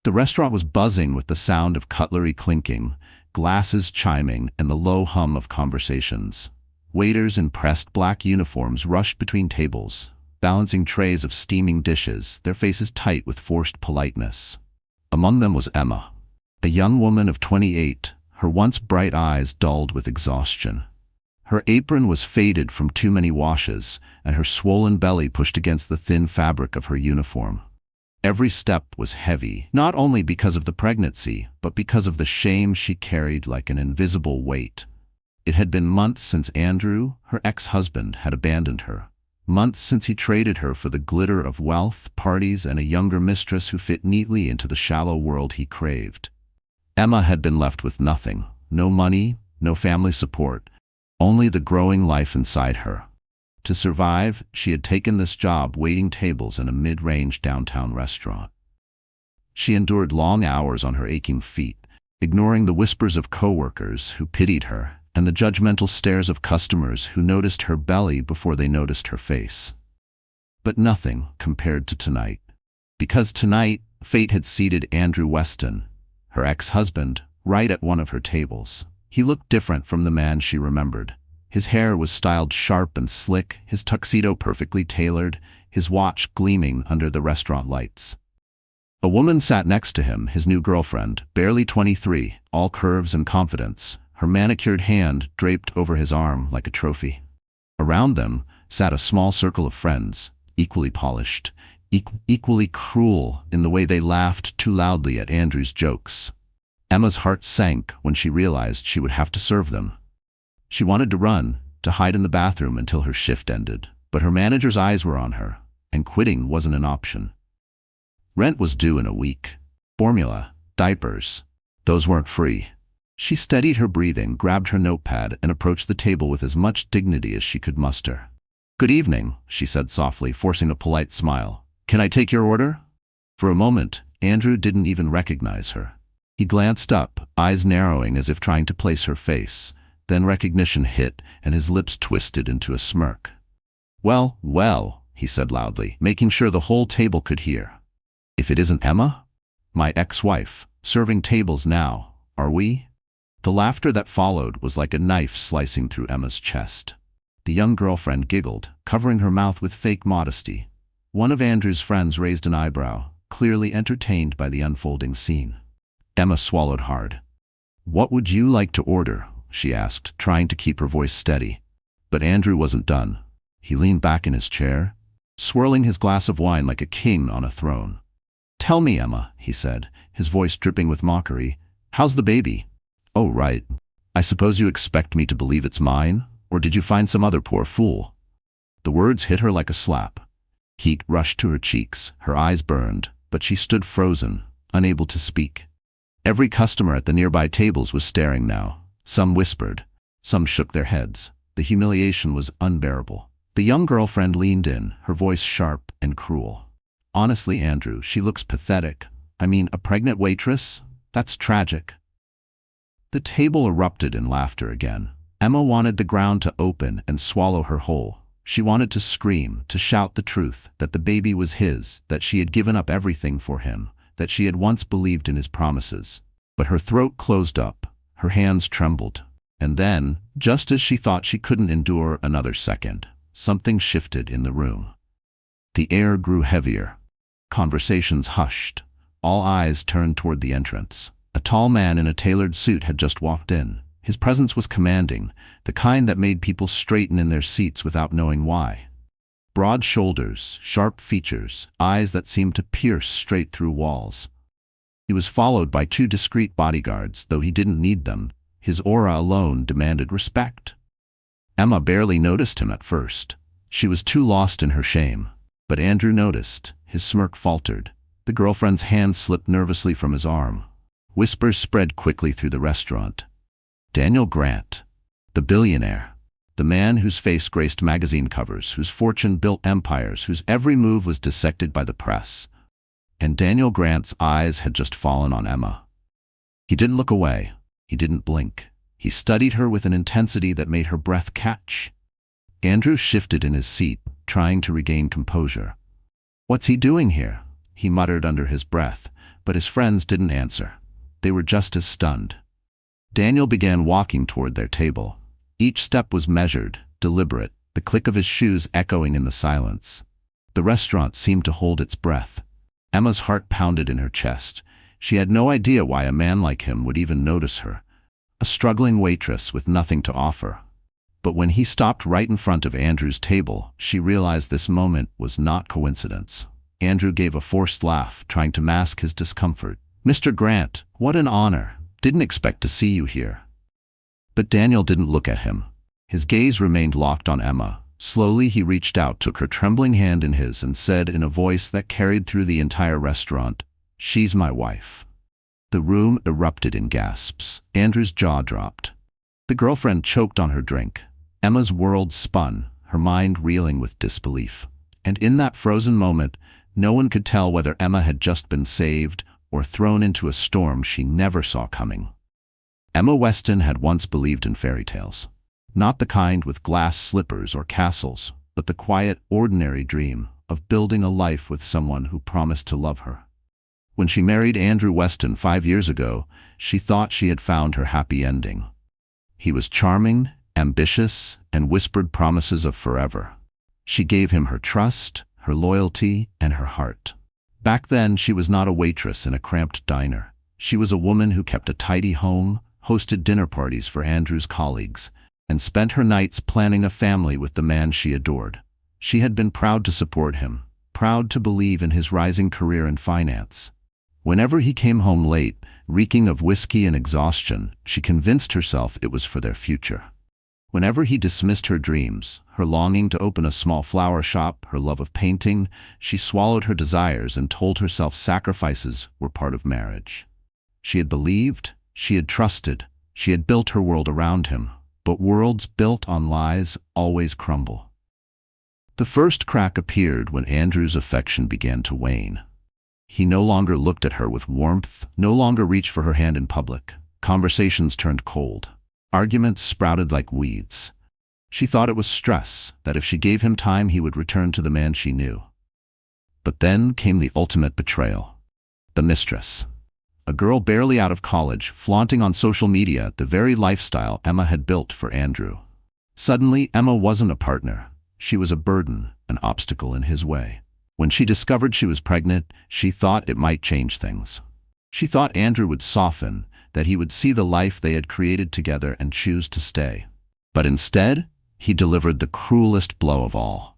The restaurant was buzzing with the sound of cutlery clinking, glasses chiming, and the low hum of conversations. Waiters in pressed black uniforms rushed between tables, balancing trays of steaming dishes, their faces tight with forced politeness. Among them was Emma, a young woman of 28, her once bright eyes dulled with exhaustion. Her apron was faded from too many washes, and her swollen belly pushed against the thin fabric of her uniform. Every step was heavy, not only because of the pregnancy, but because of the shame she carried like an invisible weight. It had been months since Andrew, her ex-husband, had abandoned her. Months since he traded her for the glitter of wealth, parties, and a younger mistress who fit neatly into the shallow world he craved. Emma had been left with nothing, no money, no family support, only the growing life inside her. To survive, she had taken this job waiting tables in a mid-range downtown restaurant. She endured long hours on her aching feet, ignoring the whispers of coworkers who pitied her and the judgmental stares of customers who noticed her belly before they noticed her face. But nothing compared to tonight. Because tonight, fate had seated Andrew Weston, her ex-husband, right at one of her tables. He looked different from the man she remembered. His hair was styled sharp and slick, his tuxedo perfectly tailored, his watch gleaming under the restaurant lights. A woman sat next to him, his new girlfriend, barely 23, all curves and confidence, her manicured hand draped over his arm like a trophy. Around them sat a small circle of friends, equally polished, equally cruel in the way they laughed too loudly at Andrew's jokes. Emma's heart sank when she realized she would have to serve them. She wanted to run, to hide in the bathroom until her shift ended, but her manager's eyes were on her, and quitting wasn't an option. Rent was due in a week. Formula, diapers, those weren't free. She steadied her breathing, grabbed her notepad, and approached the table with as much dignity as she could muster. "Good evening," she said softly, forcing a polite smile. "Can I take your order?" For a moment, Andrew didn't even recognize her. He glanced up, eyes narrowing as if trying to place her face. Then recognition hit, and his lips twisted into a smirk. "Well, well," he said loudly, making sure the whole table could hear. "If it isn't Emma? My ex-wife, serving tables now, are we?" The laughter that followed was like a knife slicing through Emma's chest. The young girlfriend giggled, covering her mouth with fake modesty. One of Andrew's friends raised an eyebrow, clearly entertained by the unfolding scene. Emma swallowed hard. "What would you like to order?" she asked, trying to keep her voice steady. But Andrew wasn't done. He leaned back in his chair, swirling his glass of wine like a king on a throne. "Tell me, Emma," he said, his voice dripping with mockery. "How's the baby?" "Oh, right. I suppose you expect me to believe it's mine? Or did you find some other poor fool?" The words hit her like a slap. Heat rushed to her cheeks, her eyes burned, but she stood frozen, unable to speak. Every customer at the nearby tables was staring now. Some whispered, some shook their heads. The humiliation was unbearable. The young girlfriend leaned in, her voice sharp and cruel. "Honestly, Andrew, she looks pathetic. I mean, a pregnant waitress? That's tragic." The table erupted in laughter again. Emma wanted the ground to open and swallow her whole. She wanted to scream, to shout the truth, that the baby was his, that she had given up everything for him, that she had once believed in his promises. But her throat closed up. Her hands trembled. And then, just as she thought she couldn't endure another second, something shifted in the room. The air grew heavier. Conversations hushed. All eyes turned toward the entrance. A tall man in a tailored suit had just walked in. His presence was commanding, the kind that made people straighten in their seats without knowing why. Broad shoulders, sharp features, eyes that seemed to pierce straight through walls. He was followed by 2 discreet bodyguards, though he didn't need them. His aura alone demanded respect. Emma barely noticed him at first. She was too lost in her shame. But Andrew noticed. His smirk faltered. The girlfriend's hand slipped nervously from his arm. Whispers spread quickly through the restaurant. Daniel Grant, the billionaire. The man whose face graced magazine covers, whose fortune built empires, whose every move was dissected by the press. And Daniel Grant's eyes had just fallen on Emma. He didn't look away. He didn't blink. He studied her with an intensity that made her breath catch. Andrew shifted in his seat, trying to regain composure. "What's he doing here?" he muttered under his breath, but his friends didn't answer. They were just as stunned. Daniel began walking toward their table. Each step was measured, deliberate, the click of his shoes echoing in the silence. The restaurant seemed to hold its breath. Emma's heart pounded in her chest. She had no idea why a man like him would even notice her, a struggling waitress with nothing to offer. But when he stopped right in front of Andrew's table, she realized this moment was not coincidence. Andrew gave a forced laugh, trying to mask his discomfort. "Mr. Grant, what an honor. Didn't expect to see you here." But Daniel didn't look at him. His gaze remained locked on Emma. Slowly he reached out, took her trembling hand in his, and said in a voice that carried through the entire restaurant, "She's my wife." The room erupted in gasps. Andrew's jaw dropped. The girlfriend choked on her drink. Emma's world spun, her mind reeling with disbelief. And in that frozen moment, no one could tell whether Emma had just been saved or thrown into a storm she never saw coming. Emma Weston had once believed in fairy tales. Not the kind with glass slippers or castles, but the quiet, ordinary dream of building a life with someone who promised to love her. When she married Andrew Weston 5 years ago, she thought she had found her happy ending. He was charming, ambitious, and whispered promises of forever. She gave him her trust, her loyalty, and her heart. Back then, she was not a waitress in a cramped diner. She was a woman who kept a tidy home, hosted dinner parties for Andrew's colleagues, and spent her nights planning a family with the man she adored. She had been proud to support him, proud to believe in his rising career in finance. Whenever he came home late, reeking of whiskey and exhaustion, she convinced herself it was for their future. Whenever he dismissed her dreams, her longing to open a small flower shop, her love of painting, she swallowed her desires and told herself sacrifices were part of marriage. She had believed, she had trusted, she had built her world around him, but worlds built on lies always crumble. The first crack appeared when Andrew's affection began to wane. He no longer looked at her with warmth, no longer reached for her hand in public. Conversations turned cold. Arguments sprouted like weeds. She thought it was stress, that if she gave him time he would return to the man she knew. But then came the ultimate betrayal. The mistress. A girl barely out of college, flaunting on social media the very lifestyle Emma had built for Andrew. Suddenly, Emma wasn't a partner. She was a burden, an obstacle in his way. When she discovered she was pregnant, she thought it might change things. She thought Andrew would soften, that he would see the life they had created together and choose to stay. But instead, he delivered the cruelest blow of all.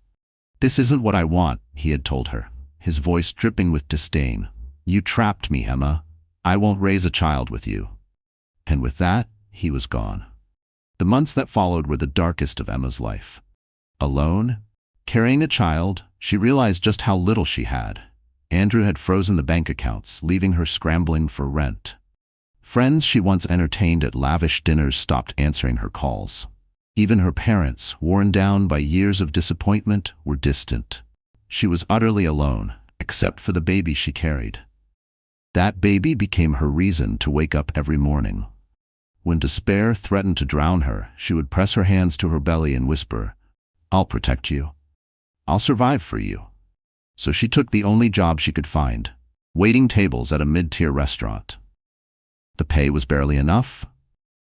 "This isn't what I want," he had told her, his voice dripping with disdain. "You trapped me, Emma. I won't raise a child with you." And with that, he was gone. The months that followed were the darkest of Emma's life. Alone, carrying a child, she realized just how little she had. Andrew had frozen the bank accounts, leaving her scrambling for rent. Friends she once entertained at lavish dinners stopped answering her calls. Even her parents, worn down by years of disappointment, were distant. She was utterly alone, except for the baby she carried. That baby became her reason to wake up every morning. When despair threatened to drown her, she would press her hands to her belly and whisper, "I'll protect you. I'll survive for you." So she took the only job she could find, waiting tables at a mid-tier restaurant. The pay was barely enough,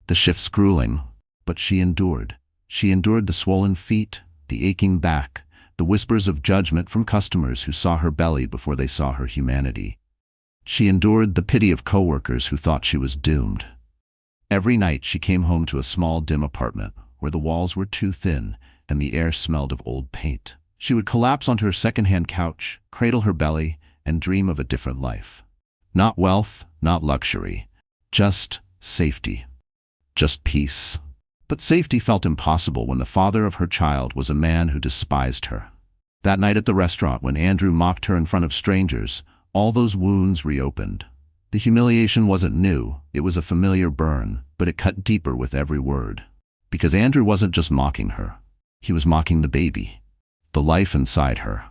the shifts grueling, but she endured. She endured the swollen feet, the aching back, the whispers of judgment from customers who saw her belly before they saw her humanity. She endured the pity of coworkers who thought she was doomed. Every night she came home to a small, dim apartment where the walls were too thin and the air smelled of old paint. She would collapse onto her second-hand couch, cradle her belly, and dream of a different life. Not wealth, not luxury, just safety. Just peace. But safety felt impossible when the father of her child was a man who despised her. That night at the restaurant, when Andrew mocked her in front of strangers, all those wounds reopened. The humiliation wasn't new, it was a familiar burn, but it cut deeper with every word. Because Andrew wasn't just mocking her, he was mocking the baby, the life inside her.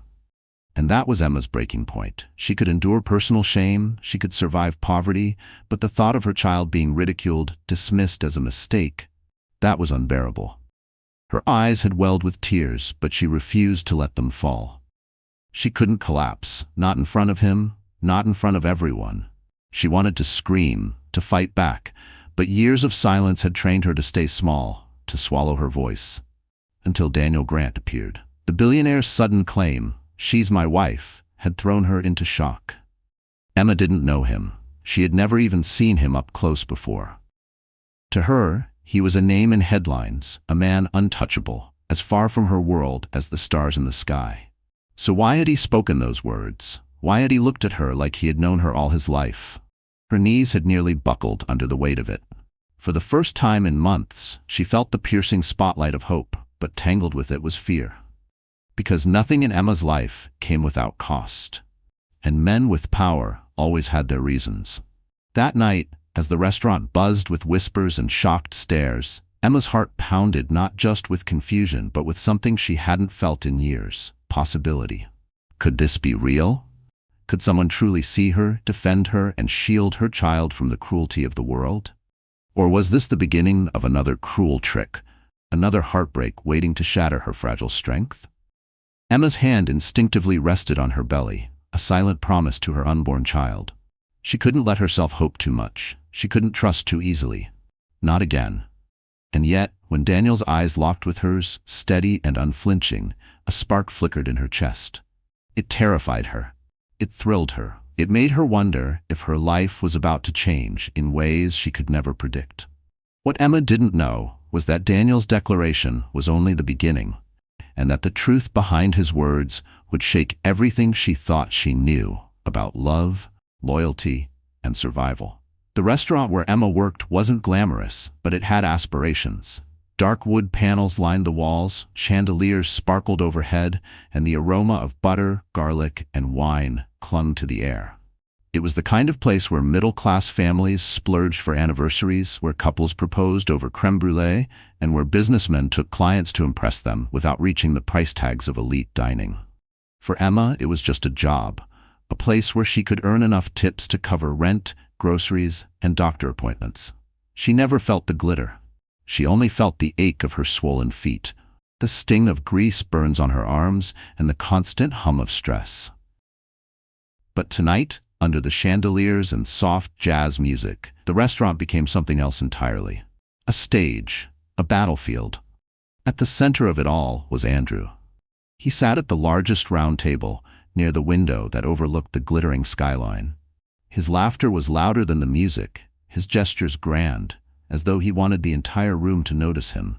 And that was Emma's breaking point. She could endure personal shame, she could survive poverty, but the thought of her child being ridiculed, dismissed as a mistake, that was unbearable. Her eyes had welled with tears, but she refused to let them fall. She couldn't collapse, not in front of him, not in front of everyone. She wanted to scream, to fight back, but years of silence had trained her to stay small, to swallow her voice. Until Daniel Grant appeared. The billionaire's sudden claim, "She's my wife," had thrown her into shock. Emma didn't know him. She had never even seen him up close before. To her, he was a name in headlines, a man untouchable, as far from her world as the stars in the sky. So why had he spoken those words? Why had he looked at her like he had known her all his life? Her knees had nearly buckled under the weight of it. For the first time in months, she felt the piercing spotlight of hope, but tangled with it was fear. Because nothing in Emma's life came without cost. And men with power always had their reasons. That night, as the restaurant buzzed with whispers and shocked stares, Emma's heart pounded not just with confusion but with something she hadn't felt in years: possibility. Could this be real? Could someone truly see her, defend her, and shield her child from the cruelty of the world? Or was this the beginning of another cruel trick, another heartbreak waiting to shatter her fragile strength? Emma's hand instinctively rested on her belly, a silent promise to her unborn child. She couldn't let herself hope too much. She couldn't trust too easily. Not again. And yet, when Daniel's eyes locked with hers, steady and unflinching, a spark flickered in her chest. It terrified her. It thrilled her. It made her wonder if her life was about to change in ways she could never predict. What Emma didn't know was that Daniel's declaration was only the beginning, and that the truth behind his words would shake everything she thought she knew about love, loyalty, and survival. The restaurant where Emma worked wasn't glamorous, but it had aspirations. Dark wood panels lined the walls, chandeliers sparkled overhead, and the aroma of butter, garlic, and wine clung to the air. It was the kind of place where middle-class families splurged for anniversaries, where couples proposed over crème brûlée, and where businessmen took clients to impress them without reaching the price tags of elite dining. For Emma, it was just a job, a place where she could earn enough tips to cover rent, groceries, and doctor appointments. She never felt the glitter. She only felt the ache of her swollen feet, the sting of grease burns on her arms, and the constant hum of stress. But tonight, under the chandeliers and soft jazz music, the restaurant became something else entirely. A stage, a battlefield. At the center of it all was Andrew. He sat at the largest round table, near the window that overlooked the glittering skyline. His laughter was louder than the music, his gestures grand, as though he wanted the entire room to notice him.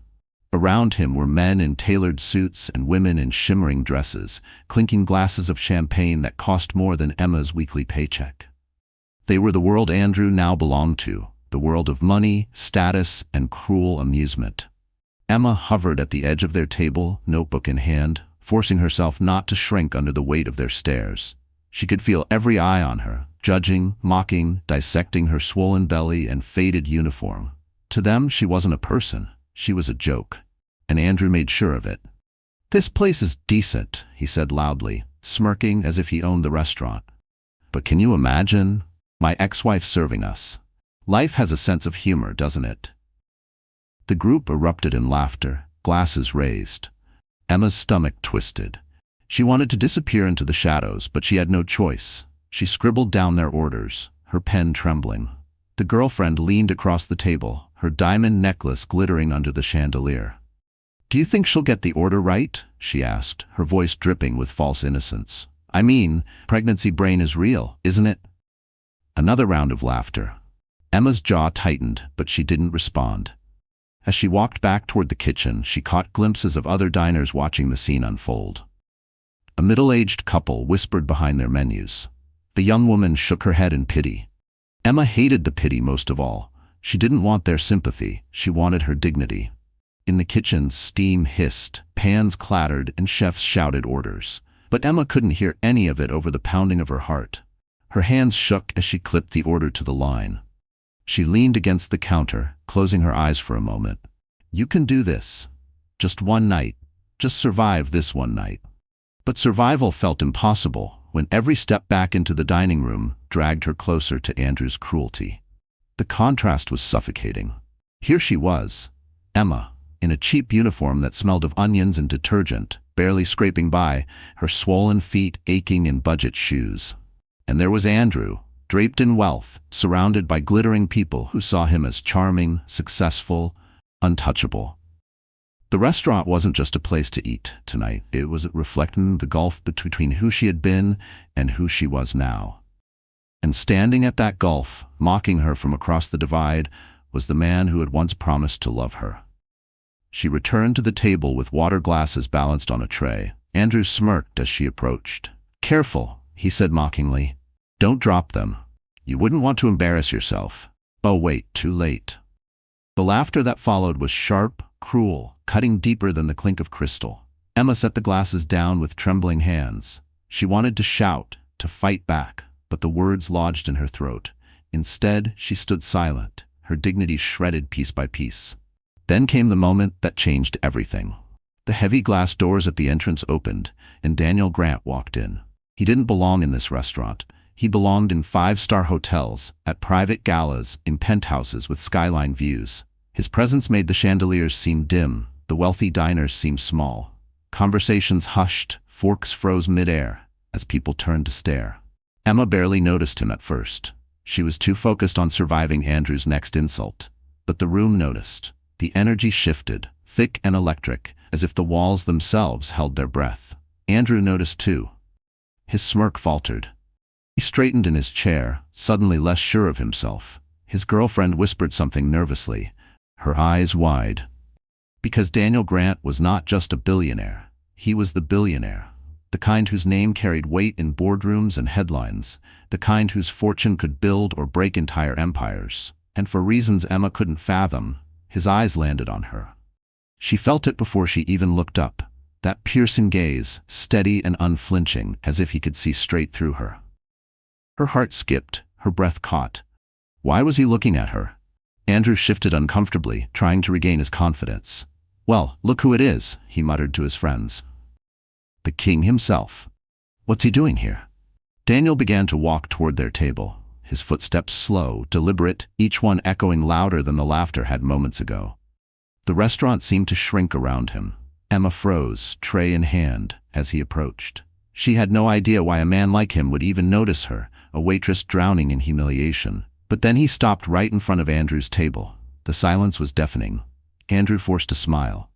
Around him were men in tailored suits and women in shimmering dresses, clinking glasses of champagne that cost more than Emma's weekly paycheck. They were the world Andrew now belonged to, the world of money, status, and cruel amusement. Emma hovered at the edge of their table, notebook in hand, forcing herself not to shrink under the weight of their stares. She could feel every eye on her, judging, mocking, dissecting her swollen belly and faded uniform. To them, she wasn't a person. She was a joke. And Andrew made sure of it. "This place is decent," he said loudly, smirking as if he owned the restaurant. "But can you imagine? My ex-wife serving us. Life has a sense of humor, doesn't it?" The group erupted in laughter, glasses raised. Emma's stomach twisted. She wanted to disappear into the shadows, but she had no choice. She scribbled down their orders, her pen trembling. The girlfriend leaned across the table, her diamond necklace glittering under the chandelier. "Do you think she'll get the order right?" she asked, her voice dripping with false innocence. "I mean, pregnancy brain is real, isn't it?" Another round of laughter. Emma's jaw tightened, but she didn't respond. As she walked back toward the kitchen, she caught glimpses of other diners watching the scene unfold. A middle-aged couple whispered behind their menus. The young woman shook her head in pity. Emma hated the pity most of all. She didn't want their sympathy, she wanted her dignity. In the kitchen, steam hissed, pans clattered, and chefs shouted orders. But Emma couldn't hear any of it over the pounding of her heart. Her hands shook as she clipped the order to the line. She leaned against the counter, closing her eyes for a moment. "You can do this. Just one night. Just survive this one night." But survival felt impossible when every step back into the dining room dragged her closer to Andrew's cruelty. The contrast was suffocating. Here she was, Emma, in a cheap uniform that smelled of onions and detergent, barely scraping by, her swollen feet aching in budget shoes. And there was Andrew, draped in wealth, surrounded by glittering people who saw him as charming, successful, untouchable. The restaurant wasn't just a place to eat tonight. It was reflecting the gulf between who she had been and who she was now. And standing at that gulf, mocking her from across the divide, was the man who had once promised to love her. She returned to the table with water glasses balanced on a tray. Andrew smirked as she approached. "Careful," he said mockingly. "Don't drop them. You wouldn't want to embarrass yourself." Oh wait, too late. The laughter that followed was sharp, cruel, cutting deeper than the clink of crystal. Emma set the glasses down with trembling hands. She wanted to shout, to fight back, but the words lodged in her throat. Instead, she stood silent, her dignity shredded piece by piece. Then came the moment that changed everything. The heavy glass doors at the entrance opened, and Daniel Grant walked in. He didn't belong in this restaurant. He belonged in five-star hotels, at private galas, in penthouses with skyline views. His presence made the chandeliers seem dim, the wealthy diners seem small. Conversations hushed, forks froze midair, as people turned to stare. Emma barely noticed him at first. She was too focused on surviving Andrew's next insult. But the room noticed. The energy shifted, thick and electric, as if the walls themselves held their breath. Andrew noticed too. His smirk faltered. He straightened in his chair, suddenly less sure of himself. His girlfriend whispered something nervously, her eyes wide. Because Daniel Grant was not just a billionaire. He was the billionaire. The kind whose name carried weight in boardrooms and headlines. The kind whose fortune could build or break entire empires. And for reasons Emma couldn't fathom, his eyes landed on her. She felt it before she even looked up. That piercing gaze, steady and unflinching, as if he could see straight through her. Her heart skipped, her breath caught. Why was he looking at her? Andrew shifted uncomfortably, trying to regain his confidence. "Well, look who it is," he muttered to his friends. "The king himself. What's he doing here?" Daniel began to walk toward their table, his footsteps slow, deliberate, each one echoing louder than the laughter had moments ago. The restaurant seemed to shrink around him. Emma froze, tray in hand, as he approached. She had no idea why a man like him would even notice her, a waitress drowning in humiliation. But then he stopped right in front of Andrew's table. The silence was deafening. Andrew forced a smile.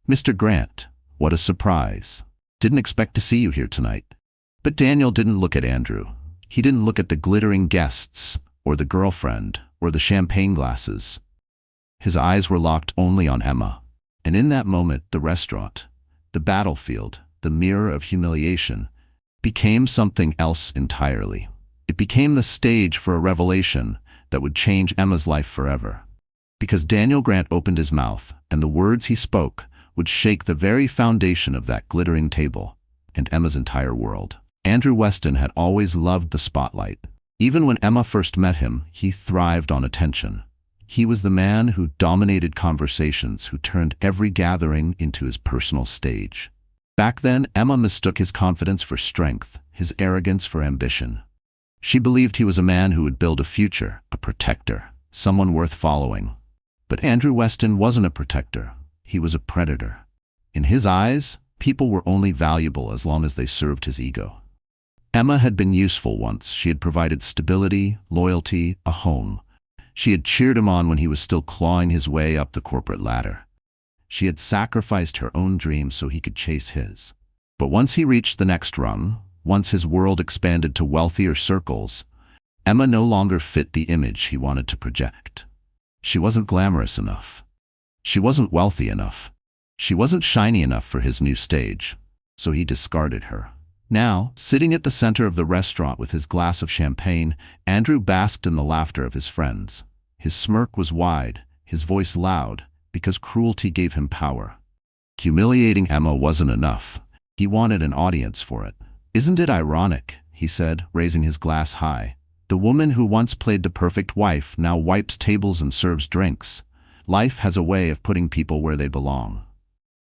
"Mr. Grant, what a surprise. Didn't expect to see you here tonight." But Daniel didn't look at Andrew. He didn't look at the glittering guests, or the girlfriend, or the champagne glasses. His eyes were locked only on Emma. And in that moment, the restaurant, the battlefield, the mirror of humiliation, became something else entirely. It became the stage for a revelation that would change Emma's life forever. Because Daniel Grant opened his mouth, and the words he spoke would shake the very foundation of that glittering table, and Emma's entire world. Andrew Weston had always loved the spotlight. Even when Emma first met him, he thrived on attention. He was the man who dominated conversations, who turned every gathering into his personal stage. Back then, Emma mistook his confidence for strength, his arrogance for ambition. She believed he was a man who would build a future, a protector, someone worth following. But Andrew Weston wasn't a protector. He was a predator. In his eyes, people were only valuable as long as they served his ego. Emma had been useful once. She had provided stability, loyalty, a home. She had cheered him on when he was still clawing his way up the corporate ladder. She had sacrificed her own dreams so he could chase his. But once he reached the next rung, once his world expanded to wealthier circles, Emma no longer fit the image he wanted to project. She wasn't glamorous enough. She wasn't wealthy enough. She wasn't shiny enough for his new stage, so he discarded her. Now, sitting at the center of the restaurant with his glass of champagne, Andrew basked in the laughter of his friends. His smirk was wide, his voice loud, because cruelty gave him power. Humiliating Emma wasn't enough. He wanted an audience for it. "Isn't it ironic," he said, raising his glass high. "The woman who once played the perfect wife now wipes tables and serves drinks. Life has a way of putting people where they belong."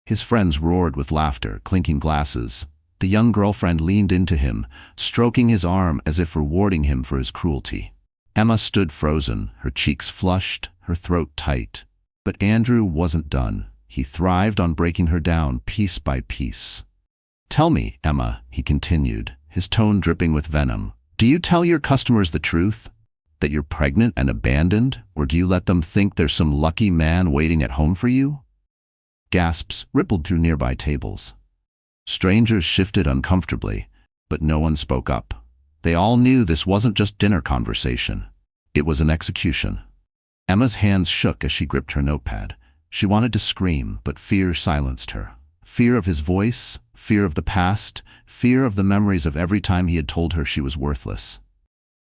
His friends roared with laughter, clinking glasses. The young girlfriend leaned into him, stroking his arm as if rewarding him for his cruelty. Emma stood frozen, her cheeks flushed, her throat tight. But Andrew wasn't done. He thrived on breaking her down piece by piece. "Tell me, Emma," he continued, his tone dripping with venom, Do you tell your customers the truth? That you're pregnant and abandoned? Or do you let them think there's some lucky man waiting at home for you? Gasps rippled through nearby tables. Strangers shifted uncomfortably, but no one spoke up. They all knew this wasn't just dinner conversation. It was an execution. Emma's hands shook as she gripped her notepad. She wanted to scream, but fear silenced her. Fear of his voice, fear of the past, fear of the memories of every time he had told her she was worthless.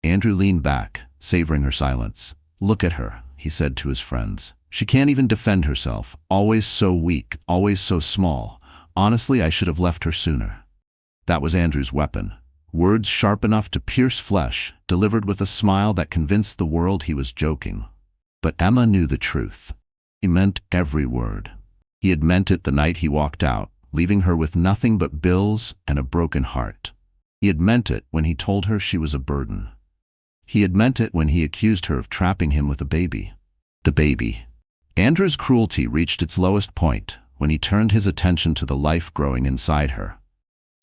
Andrew leaned back, savoring her silence. "Look at her," he said to his friends. "She can't even defend herself, always so weak, always so small. Honestly, I should have left her sooner." That was Andrew's weapon. Words sharp enough to pierce flesh, delivered with a smile that convinced the world he was joking. But Emma knew the truth. He meant every word. He had meant it the night he walked out, leaving her with nothing but bills and a broken heart. He had meant it when he told her she was a burden. He had meant it when he accused her of trapping him with a baby. The baby. Andrew's cruelty reached its lowest point when he turned his attention to the life growing inside her.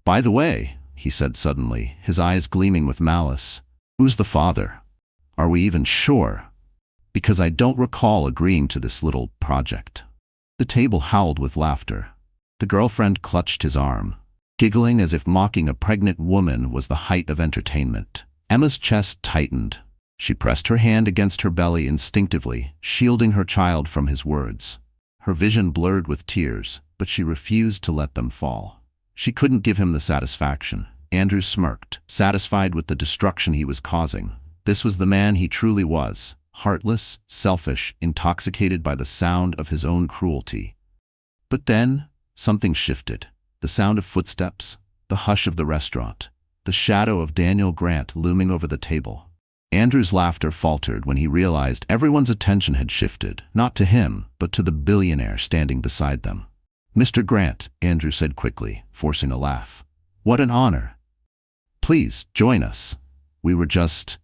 "By the way," he said suddenly, his eyes gleaming with malice, "who's the father? Are we even sure? Because I don't recall agreeing to this little project." The table howled with laughter. The girlfriend clutched his arm, giggling as if mocking a pregnant woman was the height of entertainment. Emma's chest tightened. She pressed her hand against her belly instinctively, shielding her child from his words. Her vision blurred with tears, but she refused to let them fall. She couldn't give him the satisfaction. Andrew smirked, satisfied with the destruction he was causing. This was the man he truly was. Heartless, selfish, intoxicated by the sound of his own cruelty. But then, something shifted. The sound of footsteps, the hush of the restaurant, the shadow of Daniel Grant looming over the table. Andrew's laughter faltered when he realized everyone's attention had shifted, not to him, but to the billionaire standing beside them. "Mr. Grant," Andrew said quickly, forcing a laugh. "What an honor. Please, join us. We were just—"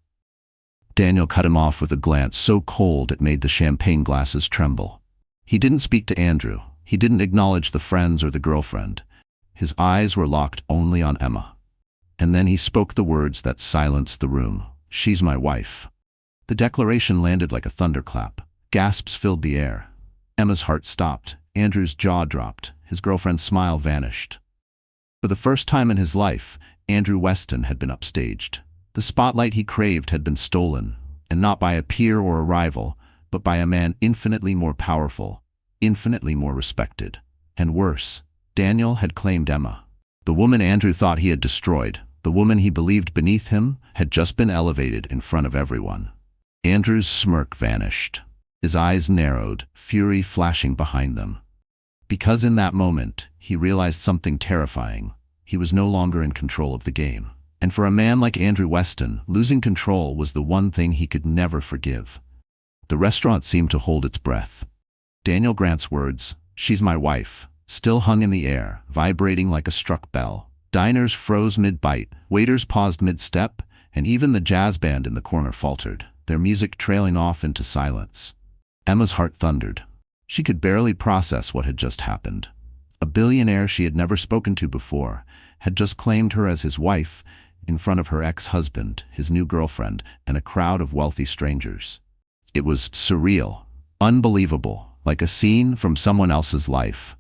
Daniel cut him off with a glance so cold it made the champagne glasses tremble. He didn't speak to Andrew. He didn't acknowledge the friends or the girlfriend. His eyes were locked only on Emma. And then he spoke the words that silenced the room. "She's my wife." The declaration landed like a thunderclap. Gasps filled the air. Emma's heart stopped. Andrew's jaw dropped. His girlfriend's smile vanished. For the first time in his life, Andrew Weston had been upstaged. The spotlight he craved had been stolen, and not by a peer or a rival, but by a man infinitely more powerful, infinitely more respected. And worse, Daniel had claimed Emma. The woman Andrew thought he had destroyed, the woman he believed beneath him, had just been elevated in front of everyone. Andrew's smirk vanished. His eyes narrowed, fury flashing behind them. Because in that moment, he realized something terrifying. He was no longer in control of the game. And for a man like Andrew Weston, losing control was the one thing he could never forgive. The restaurant seemed to hold its breath. Daniel Grant's words, "She's my wife," still hung in the air, vibrating like a struck bell. Diners froze mid-bite, waiters paused mid-step, and even the jazz band in the corner faltered, their music trailing off into silence. Emma's heart thundered. She could barely process what had just happened. A billionaire she had never spoken to before had just claimed her as his wife, in front of her ex-husband, his new girlfriend, and a crowd of wealthy strangers. It was surreal, unbelievable, like a scene from someone else's life.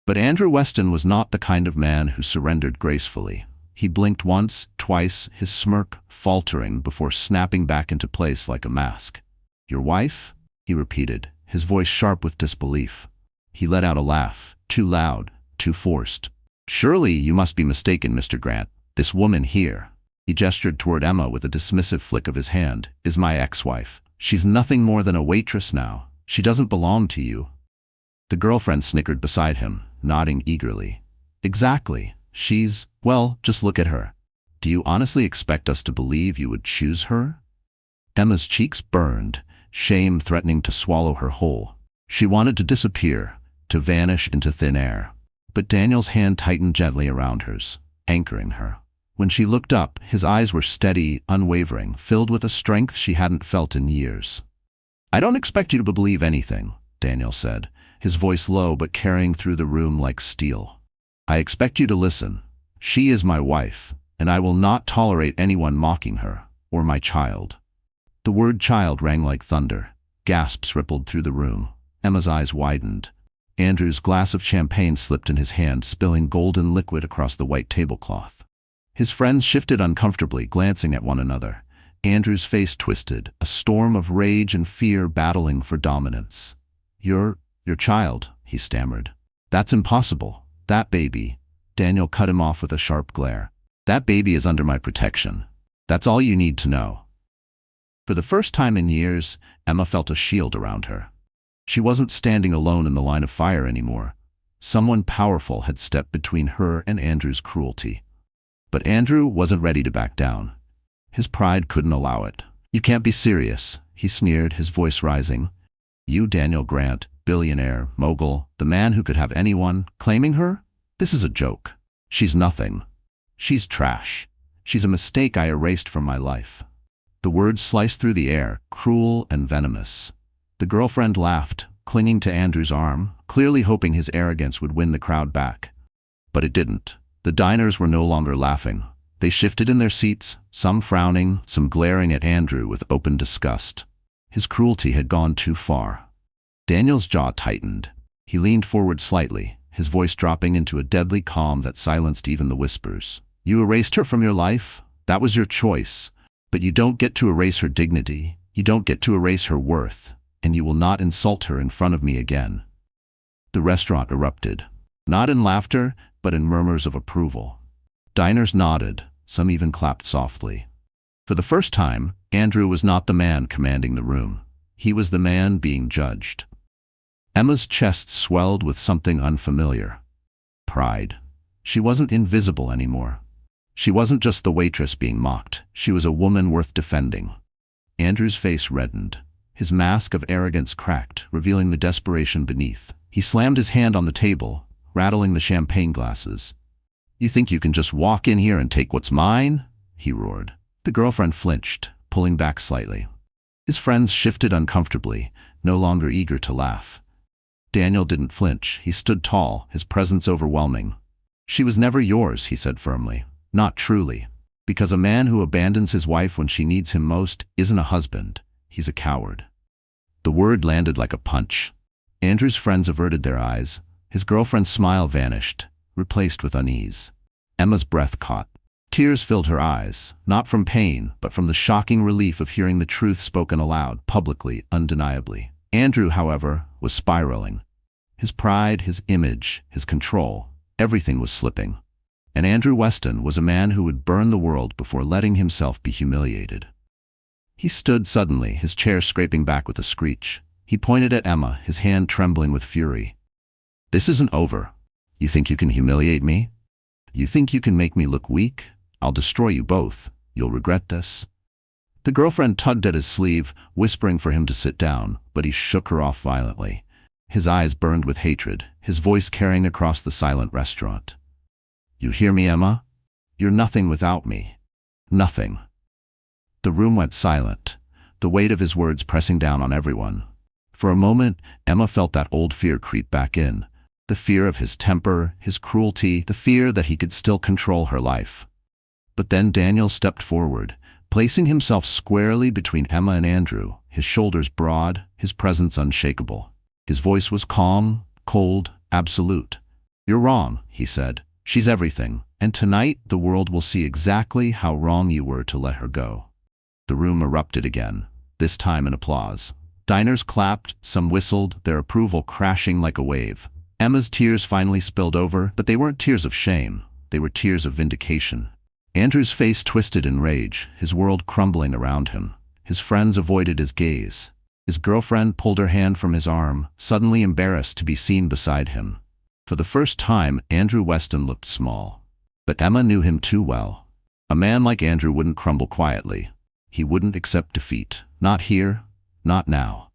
But Andrew Weston was not the kind of man who surrendered gracefully. He blinked once, twice, his smirk faltering before snapping back into place like a mask. "Your wife?" he repeated, his voice sharp with disbelief. He let out a laugh, too loud, too forced. "Surely you must be mistaken, Mr. Grant. This woman here," he gestured toward Emma with a dismissive flick of his hand, "is my ex-wife. She's nothing more than a waitress now. She doesn't belong to you." The girlfriend snickered beside him, nodding eagerly. "Exactly. Well, just look at her. Do you honestly expect us to believe you would choose her?" Emma's cheeks burned, shame threatening to swallow her whole. She wanted to disappear, to vanish into thin air. But Daniel's hand tightened gently around hers, anchoring her. When she looked up, his eyes were steady, unwavering, filled with a strength she hadn't felt in years. "I don't expect you to believe anything," Daniel said, his voice low but carrying through the room like steel. "I expect you to listen. She is my wife. and I will not tolerate anyone mocking her, or my child." The word child rang like thunder. Gasps rippled through the room. Emma's eyes widened. Andrew's glass of champagne slipped in his hand, spilling golden liquid across the white tablecloth. His friends shifted uncomfortably, glancing at one another. Andrew's face twisted, a storm of rage and fear battling for dominance. Your child," he stammered. "That's impossible. That baby." Daniel cut him off with a sharp glare. "That baby is under my protection. That's all you need to know." For the first time in years, Emma felt a shield around her. She wasn't standing alone in the line of fire anymore. Someone powerful had stepped between her and Andrew's cruelty. But Andrew wasn't ready to back down. His pride couldn't allow it. "You can't be serious," he sneered, his voice rising. "You, Daniel Grant, billionaire, mogul, the man who could have anyone, claiming her? This is a joke. She's nothing. She's trash. She's a mistake I erased from my life." The words sliced through the air, cruel and venomous. The girlfriend laughed, clinging to Andrew's arm, clearly hoping his arrogance would win the crowd back. But it didn't. The diners were no longer laughing. They shifted in their seats, some frowning, some glaring at Andrew with open disgust. His cruelty had gone too far. Daniel's jaw tightened. He leaned forward slightly, his voice dropping into a deadly calm that silenced even the whispers. "You erased her from your life? That was your choice. But you don't get to erase her dignity. You don't get to erase her worth. And you will not insult her in front of me again." The restaurant erupted. Not in laughter, but in murmurs of approval. Diners nodded, some even clapped softly. For the first time, Andrew was not the man commanding the room. He was the man being judged. Emma's chest swelled with something unfamiliar. Pride. She wasn't invisible anymore. She wasn't just the waitress being mocked. She was a woman worth defending. Andrew's face reddened. His mask of arrogance cracked, revealing the desperation beneath. He slammed his hand on the table, rattling the champagne glasses. "You think you can just walk in here and take what's mine?" he roared. The girlfriend flinched, pulling back slightly. His friends shifted uncomfortably, no longer eager to laugh. Daniel didn't flinch. He stood tall, his presence overwhelming. "She was never yours," he said firmly. "Not truly. Because a man who abandons his wife when she needs him most isn't a husband. He's a coward." The word landed like a punch. Andrew's friends averted their eyes. His girlfriend's smile vanished, replaced with unease. Emma's breath caught. Tears filled her eyes, not from pain, but from the shocking relief of hearing the truth spoken aloud, publicly, undeniably. Andrew, however, was spiraling. His pride, his image, his control, everything was slipping. And Andrew Weston was a man who would burn the world before letting himself be humiliated. He stood suddenly, his chair scraping back with a screech. He pointed at Emma, his hand trembling with fury. "This isn't over. You think you can humiliate me? You think you can make me look weak? I'll destroy you both. You'll regret this." The girlfriend tugged at his sleeve, whispering for him to sit down, but he shook her off violently. His eyes burned with hatred, his voice carrying across the silent restaurant. "You hear me, Emma? You're nothing without me. Nothing." The room went silent, the weight of his words pressing down on everyone. For a moment, Emma felt that old fear creep back in. The fear of his temper, his cruelty, the fear that he could still control her life. But then Daniel stepped forward, placing himself squarely between Emma and Andrew, his shoulders broad, his presence unshakable. His voice was calm, cold, absolute. "You're wrong," he said. "She's everything, and tonight the world will see exactly how wrong you were to let her go." The room erupted again, this time in applause. Diners clapped, some whistled, their approval crashing like a wave. Emma's tears finally spilled over, but they weren't tears of shame. They were tears of vindication. Andrew's face twisted in rage, his world crumbling around him. His friends avoided his gaze. His girlfriend pulled her hand from his arm, suddenly embarrassed to be seen beside him. For the first time, Andrew Weston looked small. But Emma knew him too well. A man like Andrew wouldn't crumble quietly. He wouldn't accept defeat. Not here, not now.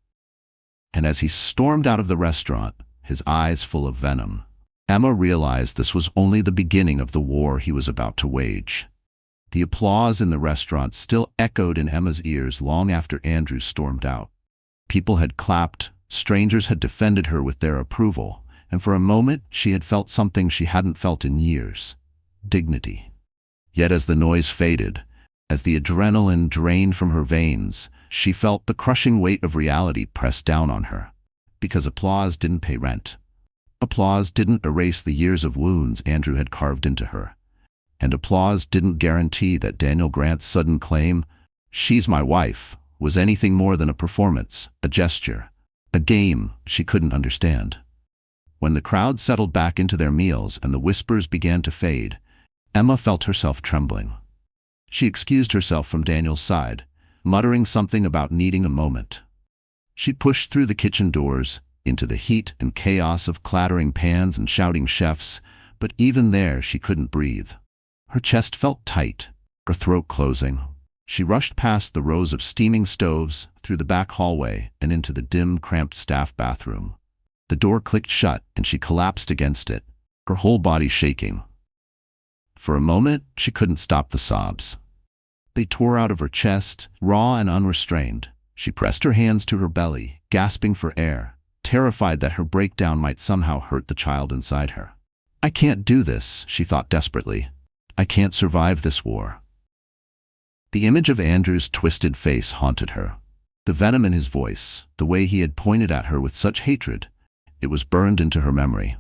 And as he stormed out of the restaurant, his eyes full of venom, Emma realized this was only the beginning of the war he was about to wage. The applause in the restaurant still echoed in Emma's ears long after Andrew stormed out. People had clapped, strangers had defended her with their approval, and for a moment she had felt something she hadn't felt in years: dignity. Yet as the noise faded, as the adrenaline drained from her veins, she felt the crushing weight of reality press down on her. Because applause didn't pay rent. Applause didn't erase the years of wounds Andrew had carved into her. And applause didn't guarantee that Daniel Grant's sudden claim, "She's my wife," was anything more than a performance, a gesture, a game she couldn't understand. When the crowd settled back into their meals and the whispers began to fade, Emma felt herself trembling. She excused herself from Daniel's side, muttering something about needing a moment. She pushed through the kitchen doors, into the heat and chaos of clattering pans and shouting chefs, but even there she couldn't breathe. Her chest felt tight, her throat closing. She rushed past the rows of steaming stoves, through the back hallway, and into the dim, cramped staff bathroom. The door clicked shut, and she collapsed against it, her whole body shaking. For a moment, she couldn't stop the sobs. They tore out of her chest, raw and unrestrained. She pressed her hands to her belly, gasping for air, terrified that her breakdown might somehow hurt the child inside her. "I can't do this," she thought desperately. "I can't survive this war." The image of Andrew's twisted face haunted her. The venom in his voice, the way he had pointed at her with such hatred, it was burned into her memory.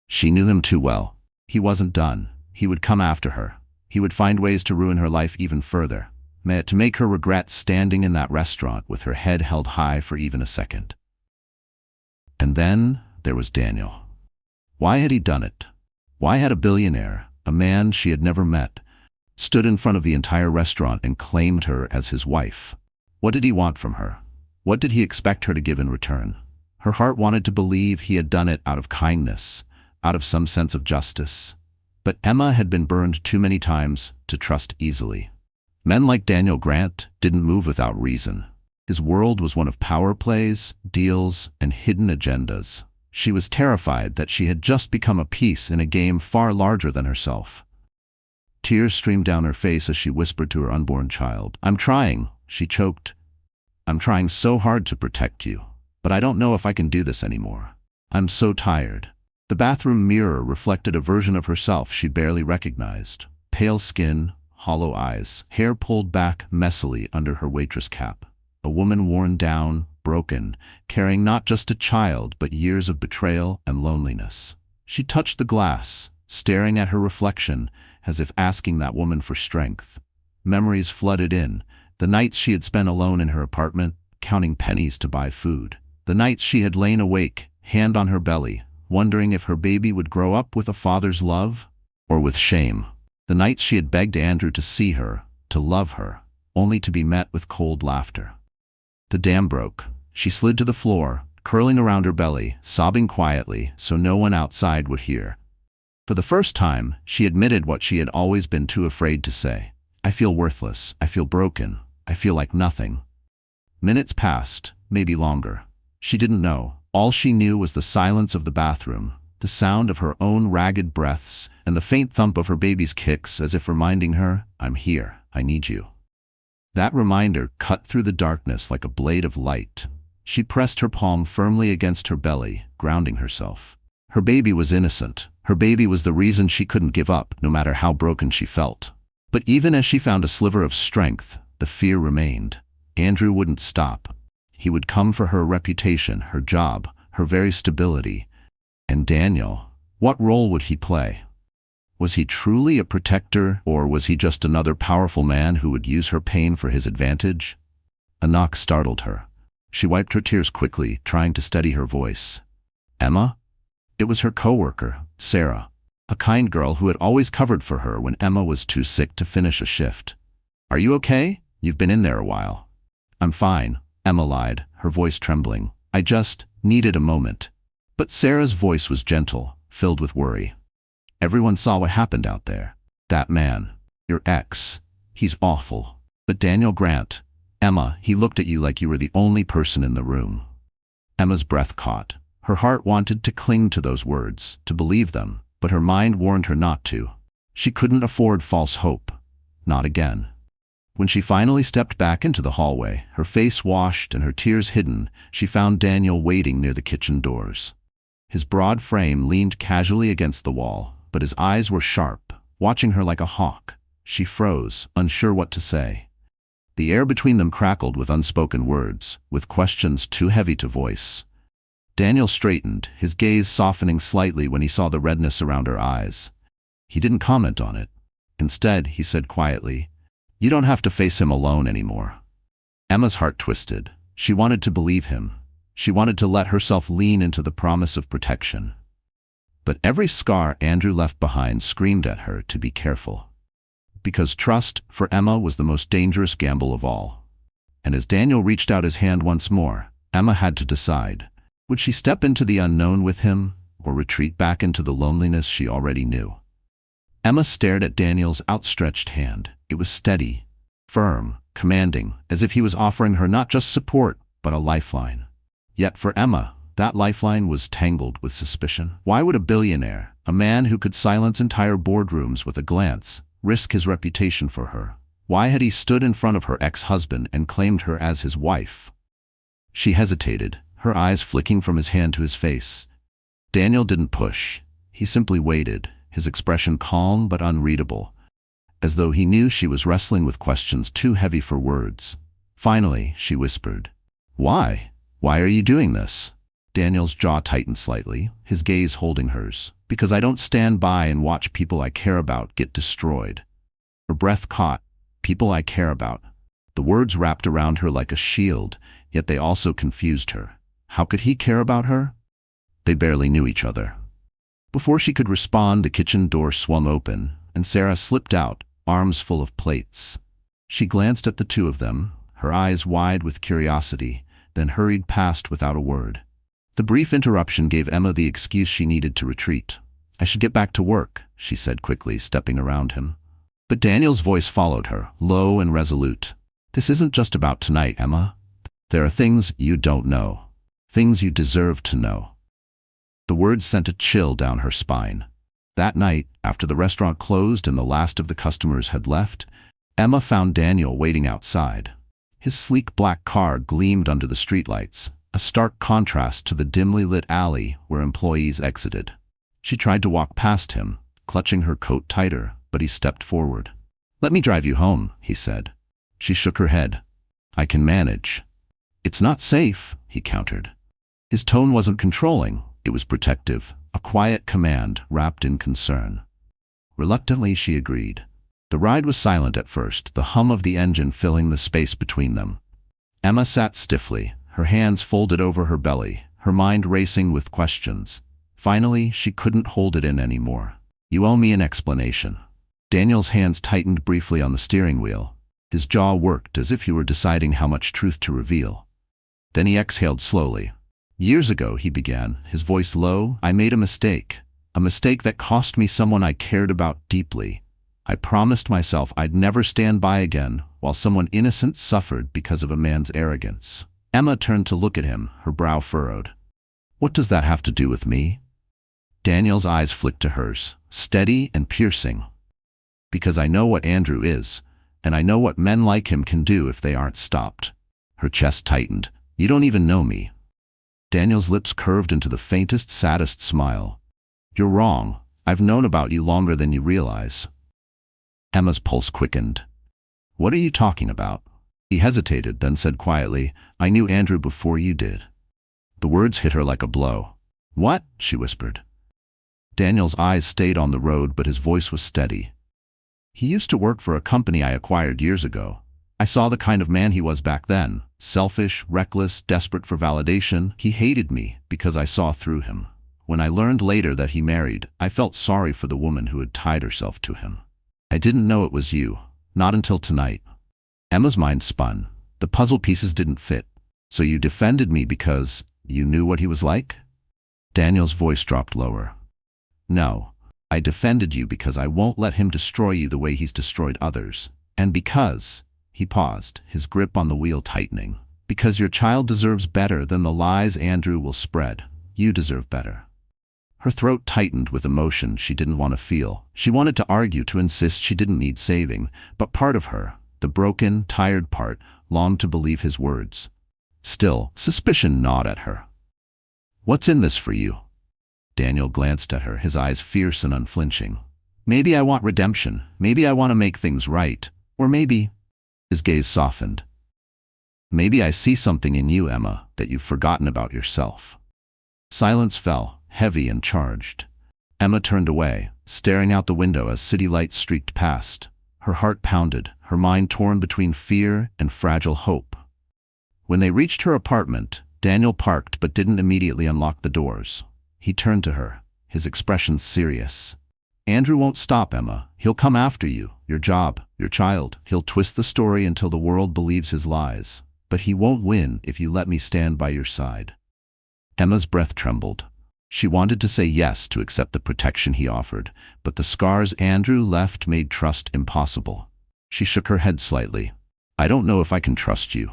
She knew him too well. He wasn't done. He would come after her. He would find ways to ruin her life even further, to make her regret standing in that restaurant with her head held high for even a second. And then there was Daniel. Why had he done it? Why had a billionaire, a man she had never met, stood in front of the entire restaurant and claimed her as his wife? What did he want from her? What did he expect her to give in return? Her heart wanted to believe he had done it out of kindness, out of some sense of justice. But Emma had been burned too many times to trust easily. Men like Daniel Grant didn't move without reason. His world was one of power plays, deals, and hidden agendas. She was terrified that she had just become a piece in a game far larger than herself. Tears streamed down her face as she whispered to her unborn child. "I'm trying," she choked. "I'm trying so hard to protect you, but I don't know if I can do this anymore. I'm so tired." The bathroom mirror reflected a version of herself she barely recognized. Pale skin, hollow eyes, hair pulled back messily under her waitress cap. A woman worn down, broken, carrying not just a child but years of betrayal and loneliness. She touched the glass, staring at her reflection as if asking that woman for strength. Memories flooded in, the nights she had spent alone in her apartment, counting pennies to buy food. The nights she had lain awake, hand on her belly, wondering if her baby would grow up with a father's love or with shame. The nights she had begged Andrew to see her, to love her, only to be met with cold laughter. The dam broke. She slid to the floor, curling around her belly, sobbing quietly so no one outside would hear. For the first time, she admitted what she had always been too afraid to say. "I feel worthless. I feel broken. I feel like nothing." Minutes passed, maybe longer. She didn't know. All she knew was the silence of the bathroom, the sound of her own ragged breaths, and the faint thump of her baby's kicks as if reminding her, "I'm here. I need you." That reminder cut through the darkness like a blade of light. She pressed her palm firmly against her belly, grounding herself. Her baby was innocent. Her baby was the reason she couldn't give up, no matter how broken she felt. But even as she found a sliver of strength, the fear remained. Andrew wouldn't stop. He would come for her reputation, her job, her very stability. And Daniel, what role would he play? Was he truly a protector, or was he just another powerful man who would use her pain for his advantage? A knock startled her. She wiped her tears quickly, trying to steady her voice. "Emma?" It was her coworker, Sarah, a kind girl who had always covered for her when Emma was too sick to finish a shift. "Are you okay? You've been in there a while." "I'm fine," Emma lied, her voice trembling. "I just needed a moment." But Sarah's voice was gentle, filled with worry. "Everyone saw what happened out there. That man, your ex, he's awful. But Daniel Grant, Emma, he looked at you like you were the only person in the room." Emma's breath caught. Her heart wanted to cling to those words, to believe them, but her mind warned her not to. She couldn't afford false hope. Not again. When she finally stepped back into the hallway, her face washed and her tears hidden, she found Daniel waiting near the kitchen doors. His broad frame leaned casually against the wall, but his eyes were sharp, watching her like a hawk. She froze, unsure what to say. The air between them crackled with unspoken words, with questions too heavy to voice. Daniel straightened, his gaze softening slightly when he saw the redness around her eyes. He didn't comment on it. Instead, he said quietly, "You don't have to face him alone anymore." Emma's heart twisted. She wanted to believe him. She wanted to let herself lean into the promise of protection. But every scar Andrew left behind screamed at her to be careful. Because trust, for Emma, was the most dangerous gamble of all. And as Daniel reached out his hand once more, Emma had to decide. Would she step into the unknown with him, or retreat back into the loneliness she already knew? Emma stared at Daniel's outstretched hand. It was steady, firm, commanding, as if he was offering her not just support, but a lifeline. Yet for Emma, that lifeline was tangled with suspicion. Why would a billionaire, a man who could silence entire boardrooms with a glance, risk his reputation for her? Why had he stood in front of her ex-husband and claimed her as his wife? She hesitated, her eyes flicking from his hand to his face. Daniel didn't push. He simply waited, his expression calm but unreadable, as though he knew she was wrestling with questions too heavy for words. Finally, she whispered, "Why? Why are you doing this?" Daniel's jaw tightened slightly, his gaze holding hers. "Because I don't stand by and watch people I care about get destroyed." Her breath caught. People I care about. The words wrapped around her like a shield, yet they also confused her. How could he care about her? They barely knew each other. Before she could respond, the kitchen door swung open, and Sarah slipped out, arms full of plates. She glanced at the two of them, her eyes wide with curiosity, then hurried past without a word. The brief interruption gave Emma the excuse she needed to retreat. "I should get back to work," she said quickly, stepping around him. But Daniel's voice followed her, low and resolute. "This isn't just about tonight, Emma. There are things you don't know. Things you deserve to know." The words sent a chill down her spine. That night, after the restaurant closed and the last of the customers had left, Emma found Daniel waiting outside. His sleek black car gleamed under the streetlights, a stark contrast to the dimly lit alley where employees exited. She tried to walk past him, clutching her coat tighter, but he stepped forward. "Let me drive you home," he said. She shook her head. "I can manage." "It's not safe," he countered. His tone wasn't controlling, it was protective, a quiet command wrapped in concern. Reluctantly, she agreed. The ride was silent at first, the hum of the engine filling the space between them. Emma sat stiffly, her hands folded over her belly, her mind racing with questions. Finally, she couldn't hold it in anymore. "You owe me an explanation." Daniel's hands tightened briefly on the steering wheel. His jaw worked as if he were deciding how much truth to reveal. Then he exhaled slowly. "Years ago," he began, his voice low, "I made a mistake that cost me someone I cared about deeply. I promised myself I'd never stand by again while someone innocent suffered because of a man's arrogance." Emma turned to look at him, her brow furrowed. "What does that have to do with me?" Daniel's eyes flicked to hers, steady and piercing. "Because I know what Andrew is, and I know what men like him can do if they aren't stopped." Her chest tightened. "You don't even know me." Daniel's lips curved into the faintest, saddest smile. "You're wrong. I've known about you longer than you realize." Emma's pulse quickened. "What are you talking about?" He hesitated, then said quietly, "I knew Andrew before you did." The words hit her like a blow. "What?" she whispered. Daniel's eyes stayed on the road, but his voice was steady. "He used to work for a company I acquired years ago. I saw the kind of man he was back then. Selfish, reckless, desperate for validation. He hated me because I saw through him. When I learned later that he married, I felt sorry for the woman who had tied herself to him. I didn't know it was you. Not until tonight." Emma's mind spun. The puzzle pieces didn't fit. "So you defended me because you knew what he was like?" Daniel's voice dropped lower. "No. I defended you because I won't let him destroy you the way he's destroyed others. And because," he paused, his grip on the wheel tightening, "because your child deserves better than the lies Andrew will spread. You deserve better." Her throat tightened with emotion she didn't want to feel. She wanted to argue, to insist she didn't need saving, but part of her, the broken, tired part, longed to believe his words. Still, suspicion gnawed at her. "What's in this for you?" Daniel glanced at her, his eyes fierce and unflinching. Maybe I want redemption. Maybe I want to make things right. Or maybe, his gaze softened. Maybe I see something in you, Emma, that you've forgotten about yourself. Silence fell, heavy and charged. Emma turned away, staring out the window as city lights streaked past. Her heart pounded, her mind torn between fear and fragile hope. When they reached her apartment, Daniel parked but didn't immediately unlock the doors. He turned to her, his expression serious. Andrew won't stop, Emma. He'll come after you, your job, your child. He'll twist the story until the world believes his lies. But he won't win if you let me stand by your side. Emma's breath trembled. She wanted to say yes to accept the protection he offered, but the scars Andrew left made trust impossible. She shook her head slightly. I don't know if I can trust you.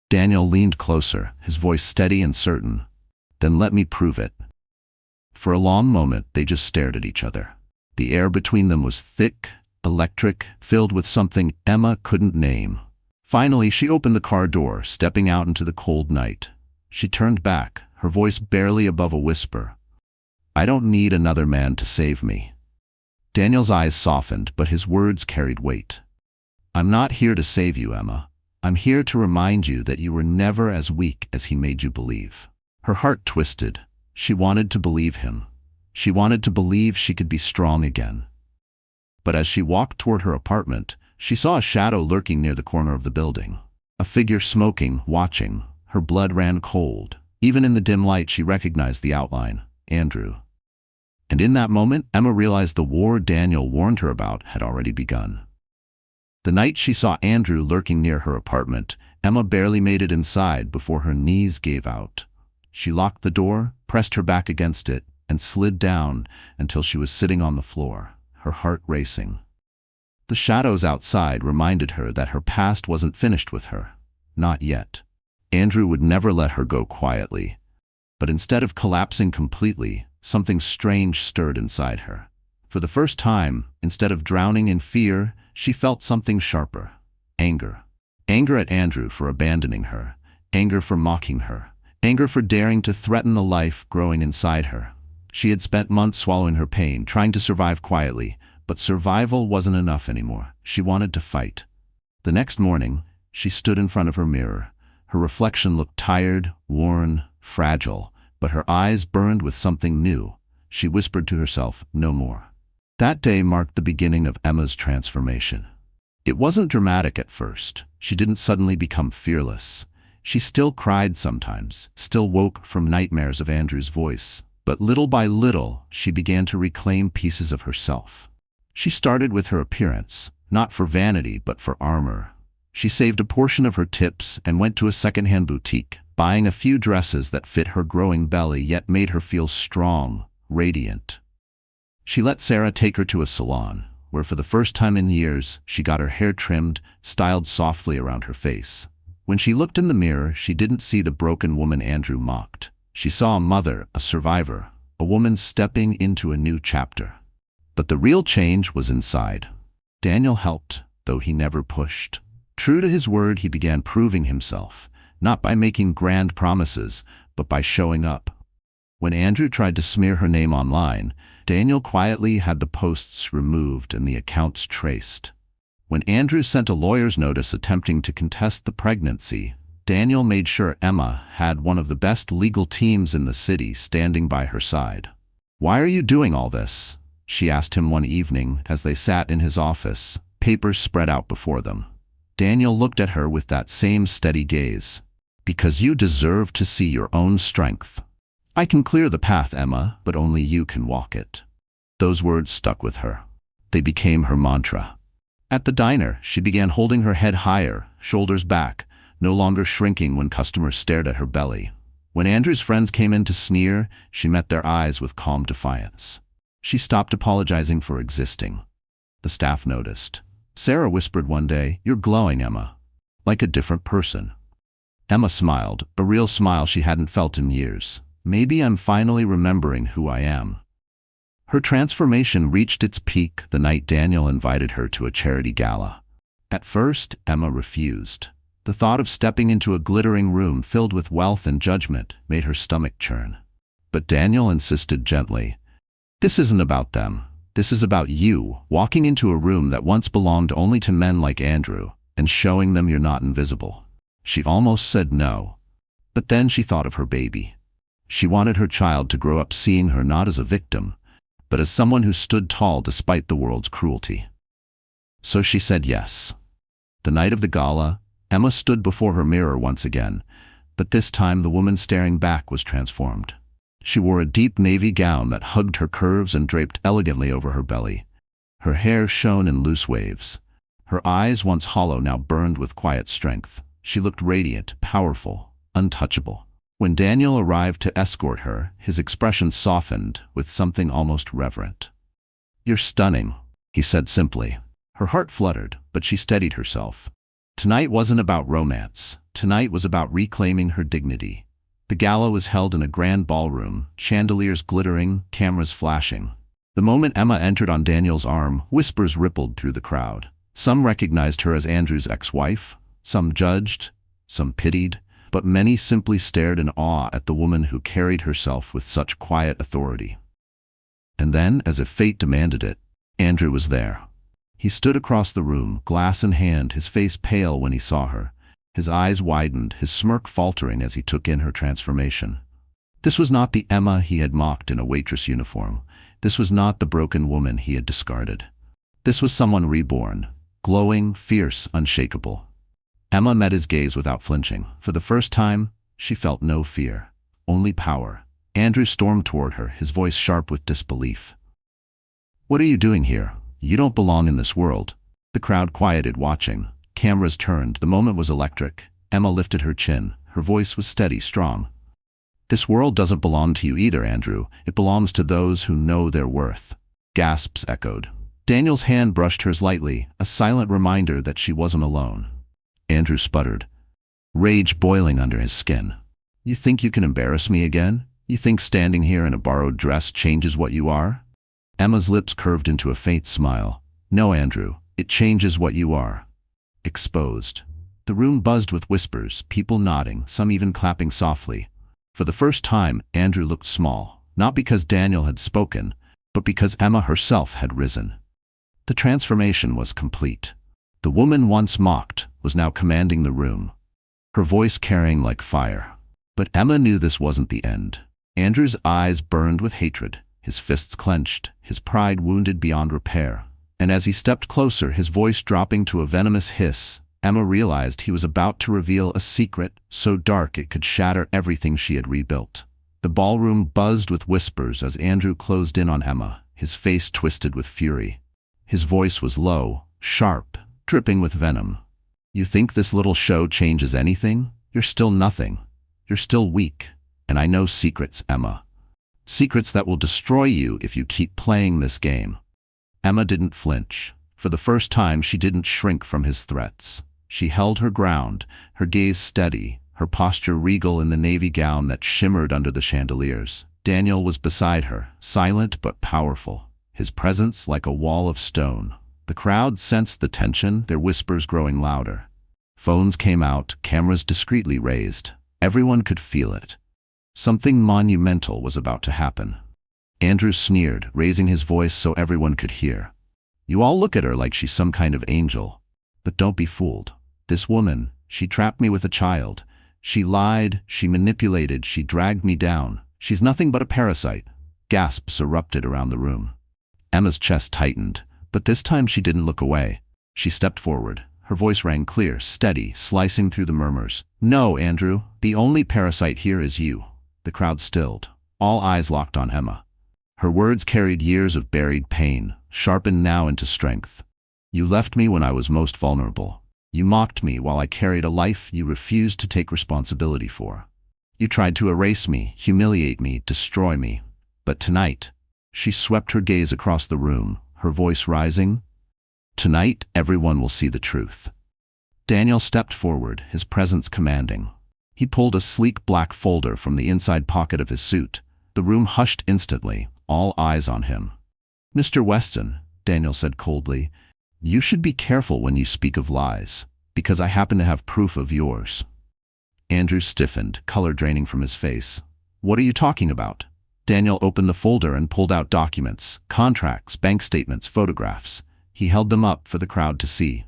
Daniel leaned closer, his voice steady and certain. Then let me prove it. For a long moment, they just stared at each other. The air between them was thick, electric, filled with something Emma couldn't name. Finally, she opened the car door, stepping out into the cold night. She turned back, her voice barely above a whisper. I don't need another man to save me. Daniel's eyes softened, but his words carried weight. I'm not here to save you, Emma. I'm here to remind you that you were never as weak as he made you believe. Her heart twisted. She wanted to believe him. She wanted to believe she could be strong again. But as she walked toward her apartment, she saw a shadow lurking near the corner of the building. A figure smoking, watching. Her blood ran cold. Even in the dim light, she recognized the outline, Andrew. And in that moment, Emma realized the war Daniel warned her about had already begun. The night she saw Andrew lurking near her apartment, Emma barely made it inside before her knees gave out. She locked the door, pressed her back against it, and slid down until she was sitting on the floor, her heart racing. The shadows outside reminded her that her past wasn't finished with her. Not yet. Andrew would never let her go quietly. But instead of collapsing completely, something strange stirred inside her. For the first time, instead of drowning in fear, she felt something sharper. Anger. Anger at Andrew for abandoning her. Anger for mocking her. Anger for daring to threaten the life growing inside her. She had spent months swallowing her pain, trying to survive quietly, but survival wasn't enough anymore. She wanted to fight. The next morning, she stood in front of her mirror. Her reflection looked tired, worn, fragile, but her eyes burned with something new. She whispered to herself, no more. That day marked the beginning of Emma's transformation. It wasn't dramatic at first. She didn't suddenly become fearless. She still cried sometimes, still woke from nightmares of Andrew's voice. But little by little, she began to reclaim pieces of herself. She started with her appearance, not for vanity but for armor. She saved a portion of her tips and went to a second-hand boutique, buying a few dresses that fit her growing belly yet made her feel strong, radiant. She let Sarah take her to a salon, where for the first time in years, she got her hair trimmed, styled softly around her face. When she looked in the mirror, she didn't see the broken woman Andrew mocked. She saw a mother, a survivor, a woman stepping into a new chapter. But the real change was inside. Daniel helped, though he never pushed. True to his word, he began proving himself, not by making grand promises, but by showing up. When Andrew tried to smear her name online, Daniel quietly had the posts removed and the accounts traced. When Andrew sent a lawyer's notice attempting to contest the pregnancy, Daniel made sure Emma had one of the best legal teams in the city standing by her side. "Why are you doing all this?" she asked him one evening as they sat in his office, papers spread out before them. Daniel looked at her with that same steady gaze. "Because you deserve to see your own strength. I can clear the path, Emma, but only you can walk it." Those words stuck with her. They became her mantra. At the diner, she began holding her head higher, shoulders back, no longer shrinking when customers stared at her belly. When Andrew's friends came in to sneer, she met their eyes with calm defiance. She stopped apologizing for existing. The staff noticed. Sarah whispered one day, "You're glowing, Emma. Like a different person." Emma smiled, a real smile she hadn't felt in years. "Maybe I'm finally remembering who I am." Her transformation reached its peak the night Daniel invited her to a charity gala. At first, Emma refused. The thought of stepping into a glittering room filled with wealth and judgment made her stomach churn. But Daniel insisted gently, "This isn't about them. This is about you walking into a room that once belonged only to men like Andrew and showing them you're not invisible. She almost said no. But then she thought of her baby. She wanted her child to grow up seeing her not as a victim, but as someone who stood tall despite the world's cruelty. So she said yes. The night of the gala, Emma stood before her mirror once again, but this time the woman staring back was transformed. She wore a deep navy gown that hugged her curves and draped elegantly over her belly. Her hair shone in loose waves. Her eyes, once hollow, now burned with quiet strength. She looked radiant, powerful, untouchable. When Daniel arrived to escort her, his expression softened with something almost reverent. "You're stunning," he said simply. Her heart fluttered, but she steadied herself. Tonight wasn't about romance. Tonight was about reclaiming her dignity. The gala was held in a grand ballroom, chandeliers glittering, cameras flashing. The moment Emma entered on Daniel's arm, whispers rippled through the crowd. Some recognized her as Andrew's ex-wife, some judged, some pitied, but many simply stared in awe at the woman who carried herself with such quiet authority. And then, as if fate demanded it, Andrew was there. He stood across the room, glass in hand, his face pale when he saw her. His eyes widened, his smirk faltering as he took in her transformation. This was not the Emma he had mocked in a waitress uniform. This was not the broken woman he had discarded. This was someone reborn, glowing, fierce, unshakable. Emma met his gaze without flinching. For the first time, she felt no fear, only power. Andrew stormed toward her, his voice sharp with disbelief. "What are you doing here? You don't belong in this world." The crowd quieted, watching. Cameras turned. The moment was electric. Emma lifted her chin. Her voice was steady, strong. "This world doesn't belong to you either, Andrew. It belongs to those who know their worth." Gasps echoed. Daniel's hand brushed hers lightly, a silent reminder that she wasn't alone. Andrew sputtered, rage boiling under his skin. "You think you can embarrass me again? You think standing here in a borrowed dress changes what you are?" Emma's lips curved into a faint smile. "No, Andrew, it changes what you are." Exposed. The room buzzed with whispers, people nodding, some even clapping softly. For the first time, Andrew looked small, not because Daniel had spoken, but because Emma herself had risen. The transformation was complete. The woman once mocked was now commanding the room, her voice carrying like fire. But Emma knew this wasn't the end. Andrew's eyes burned with hatred, his fists clenched, his pride wounded beyond repair. And as he stepped closer, his voice dropping to a venomous hiss, Emma realized he was about to reveal a secret so dark it could shatter everything she had rebuilt. The ballroom buzzed with whispers as Andrew closed in on Emma, his face twisted with fury. His voice was low, sharp, dripping with venom. "You think this little show changes anything? You're still nothing. You're still weak. And I know secrets, Emma. Secrets that will destroy you if you keep playing this game." Emma didn't flinch. For the first time, she didn't shrink from his threats. She held her ground, her gaze steady, her posture regal in the navy gown that shimmered under the chandeliers. Daniel was beside her, silent but powerful, his presence like a wall of stone. The crowd sensed the tension, their whispers growing louder. Phones came out, cameras discreetly raised. Everyone could feel it. Something monumental was about to happen. Andrew sneered, raising his voice so everyone could hear. "You all look at her like she's some kind of angel. But don't be fooled. This woman, she trapped me with a child. She lied, she manipulated, she dragged me down. She's nothing but a parasite." Gasps erupted around the room. Emma's chest tightened, but this time she didn't look away. She stepped forward. Her voice rang clear, steady, slicing through the murmurs. "No, Andrew, the only parasite here is you." The crowd stilled. All eyes locked on Emma. Her words carried years of buried pain, sharpened now into strength. "You left me when I was most vulnerable. You mocked me while I carried a life you refused to take responsibility for. You tried to erase me, humiliate me, destroy me. But tonight," she swept her gaze across the room, her voice rising, "tonight everyone will see the truth." Daniel stepped forward, his presence commanding. He pulled a sleek black folder from the inside pocket of his suit. The room hushed instantly, all eyes on him. "Mr. Weston," Daniel said coldly, "you should be careful when you speak of lies, because I happen to have proof of yours." Andrew stiffened, color draining from his face. "What are you talking about?" Daniel opened the folder and pulled out documents, contracts, bank statements, photographs. He held them up for the crowd to see.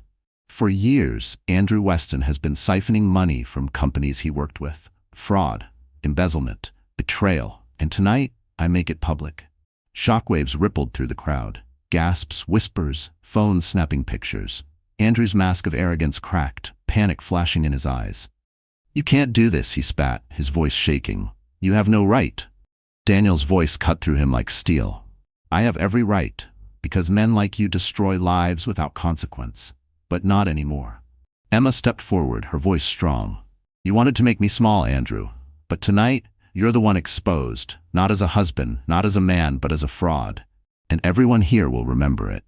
For years, Andrew Weston has been siphoning money from companies he worked with. Fraud, embezzlement, betrayal, and tonight, I make it public. Shockwaves rippled through the crowd. Gasps, whispers, phones snapping pictures. Andrew's mask of arrogance cracked, panic flashing in his eyes. "You can't do this," he spat, his voice shaking. "You have no right." Daniel's voice cut through him like steel. "I have every right, because men like you destroy lives without consequence. But not anymore." Emma stepped forward, her voice strong. "You wanted to make me small, Andrew. But tonight, you're the one exposed, not as a husband, not as a man, but as a fraud. And everyone here will remember it."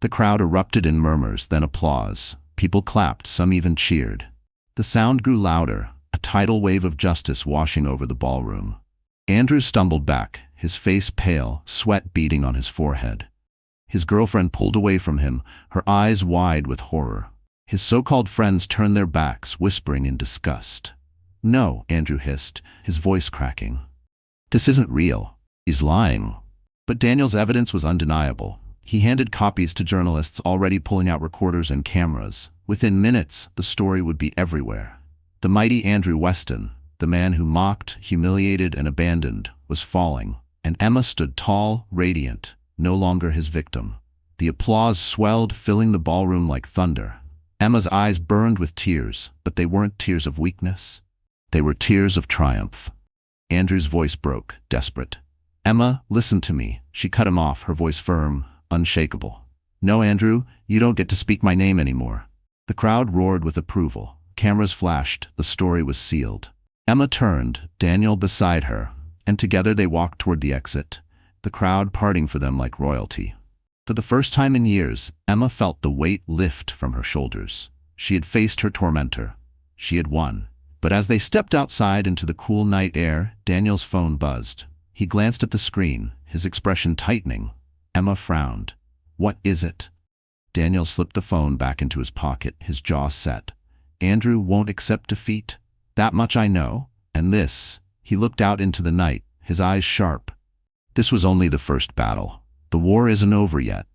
The crowd erupted in murmurs, then applause. People clapped, some even cheered. The sound grew louder, a tidal wave of justice washing over the ballroom. Andrew stumbled back, his face pale, sweat beading on his forehead. His girlfriend pulled away from him, her eyes wide with horror. His so-called friends turned their backs, whispering in disgust. "No," Andrew hissed, his voice cracking. "This isn't real. He's lying." But Daniel's evidence was undeniable. He handed copies to journalists already pulling out recorders and cameras. Within minutes, the story would be everywhere. The mighty Andrew Weston, the man who mocked, humiliated, and abandoned, was falling, and Emma stood tall, radiant, no longer his victim. The applause swelled, filling the ballroom like thunder. Emma's eyes burned with tears, but they weren't tears of weakness. They were tears of triumph. Andrew's voice broke, desperate. "Emma, listen to me." She cut him off, her voice firm, unshakable. "No, Andrew, you don't get to speak my name anymore." The crowd roared with approval. Cameras flashed, the story was sealed. Emma turned, Daniel beside her, and together they walked toward the exit, the crowd parting for them like royalty. For the first time in years, Emma felt the weight lift from her shoulders. She had faced her tormentor. She had won. But as they stepped outside into the cool night air, Daniel's phone buzzed. He glanced at the screen, his expression tightening. Emma frowned. "What is it?" Daniel slipped the phone back into his pocket, his jaw set. "Andrew won't accept defeat. That much I know. And this." He looked out into the night, his eyes sharp. "This was only the first battle. The war isn't over yet."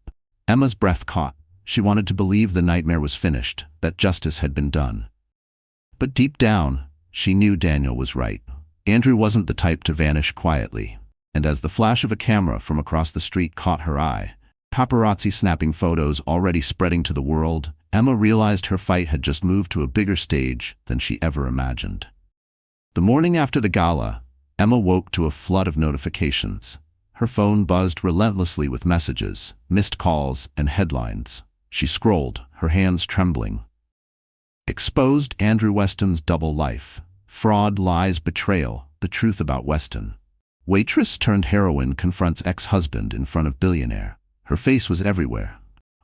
Emma's breath caught. She wanted to believe the nightmare was finished, that justice had been done. But deep down, she knew Daniel was right. Andrew wasn't the type to vanish quietly. And as the flash of a camera from across the street caught her eye, paparazzi snapping photos already spreading to the world, Emma realized her fight had just moved to a bigger stage than she ever imagined. The morning after the gala, Emma woke to a flood of notifications. Her phone buzzed relentlessly with messages, missed calls, and headlines. She scrolled, her hands trembling. Exposed: Andrew Weston's double life. Fraud, lies, betrayal, the truth about Weston. Waitress turned heroine confronts ex-husband in front of Billionaire. Her face was everywhere.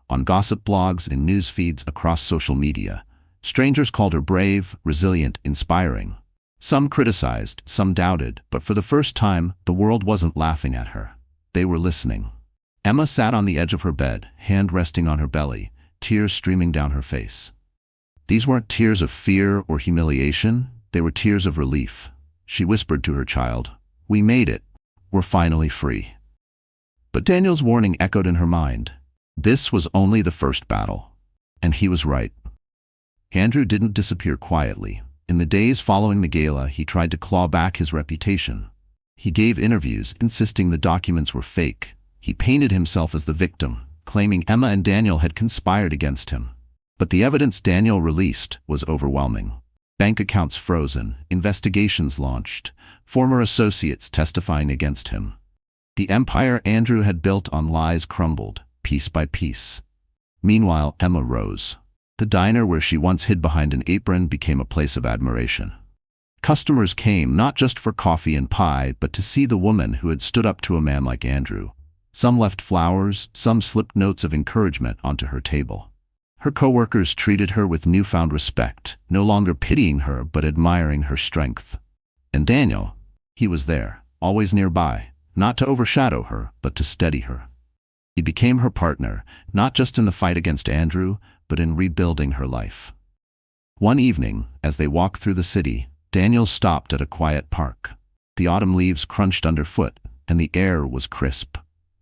On gossip blogs and news feeds across social media, strangers called her brave, resilient, inspiring. Some criticized, some doubted, but for the first time, the world wasn't laughing at her. They were listening. Emma sat on the edge of her bed, hand resting on her belly, tears streaming down her face. These weren't tears of fear or humiliation, they were tears of relief. She whispered to her child, "We made it. We're finally free." But Daniel's warning echoed in her mind. This was only the first battle. And he was right. Andrew didn't disappear quietly. In the days following the gala, he tried to claw back his reputation. He gave interviews, insisting the documents were fake. He painted himself as the victim, claiming Emma and Daniel had conspired against him. But the evidence Daniel released was overwhelming. Bank accounts frozen, investigations launched, former associates testifying against him. The empire Andrew had built on lies crumbled, piece by piece. Meanwhile, Emma rose. The diner where she once hid behind an apron became a place of admiration. Customers came not just for coffee and pie, but to see the woman who had stood up to a man like Andrew. Some left flowers, some slipped notes of encouragement onto her table. Her coworkers treated her with newfound respect, no longer pitying her but admiring her strength. And Daniel, he was there, always nearby, not to overshadow her, but to steady her. He became her partner, not just in the fight against Andrew, but in rebuilding her life. One evening, as they walked through the city, Daniel stopped at a quiet park. The autumn leaves crunched underfoot, and the air was crisp.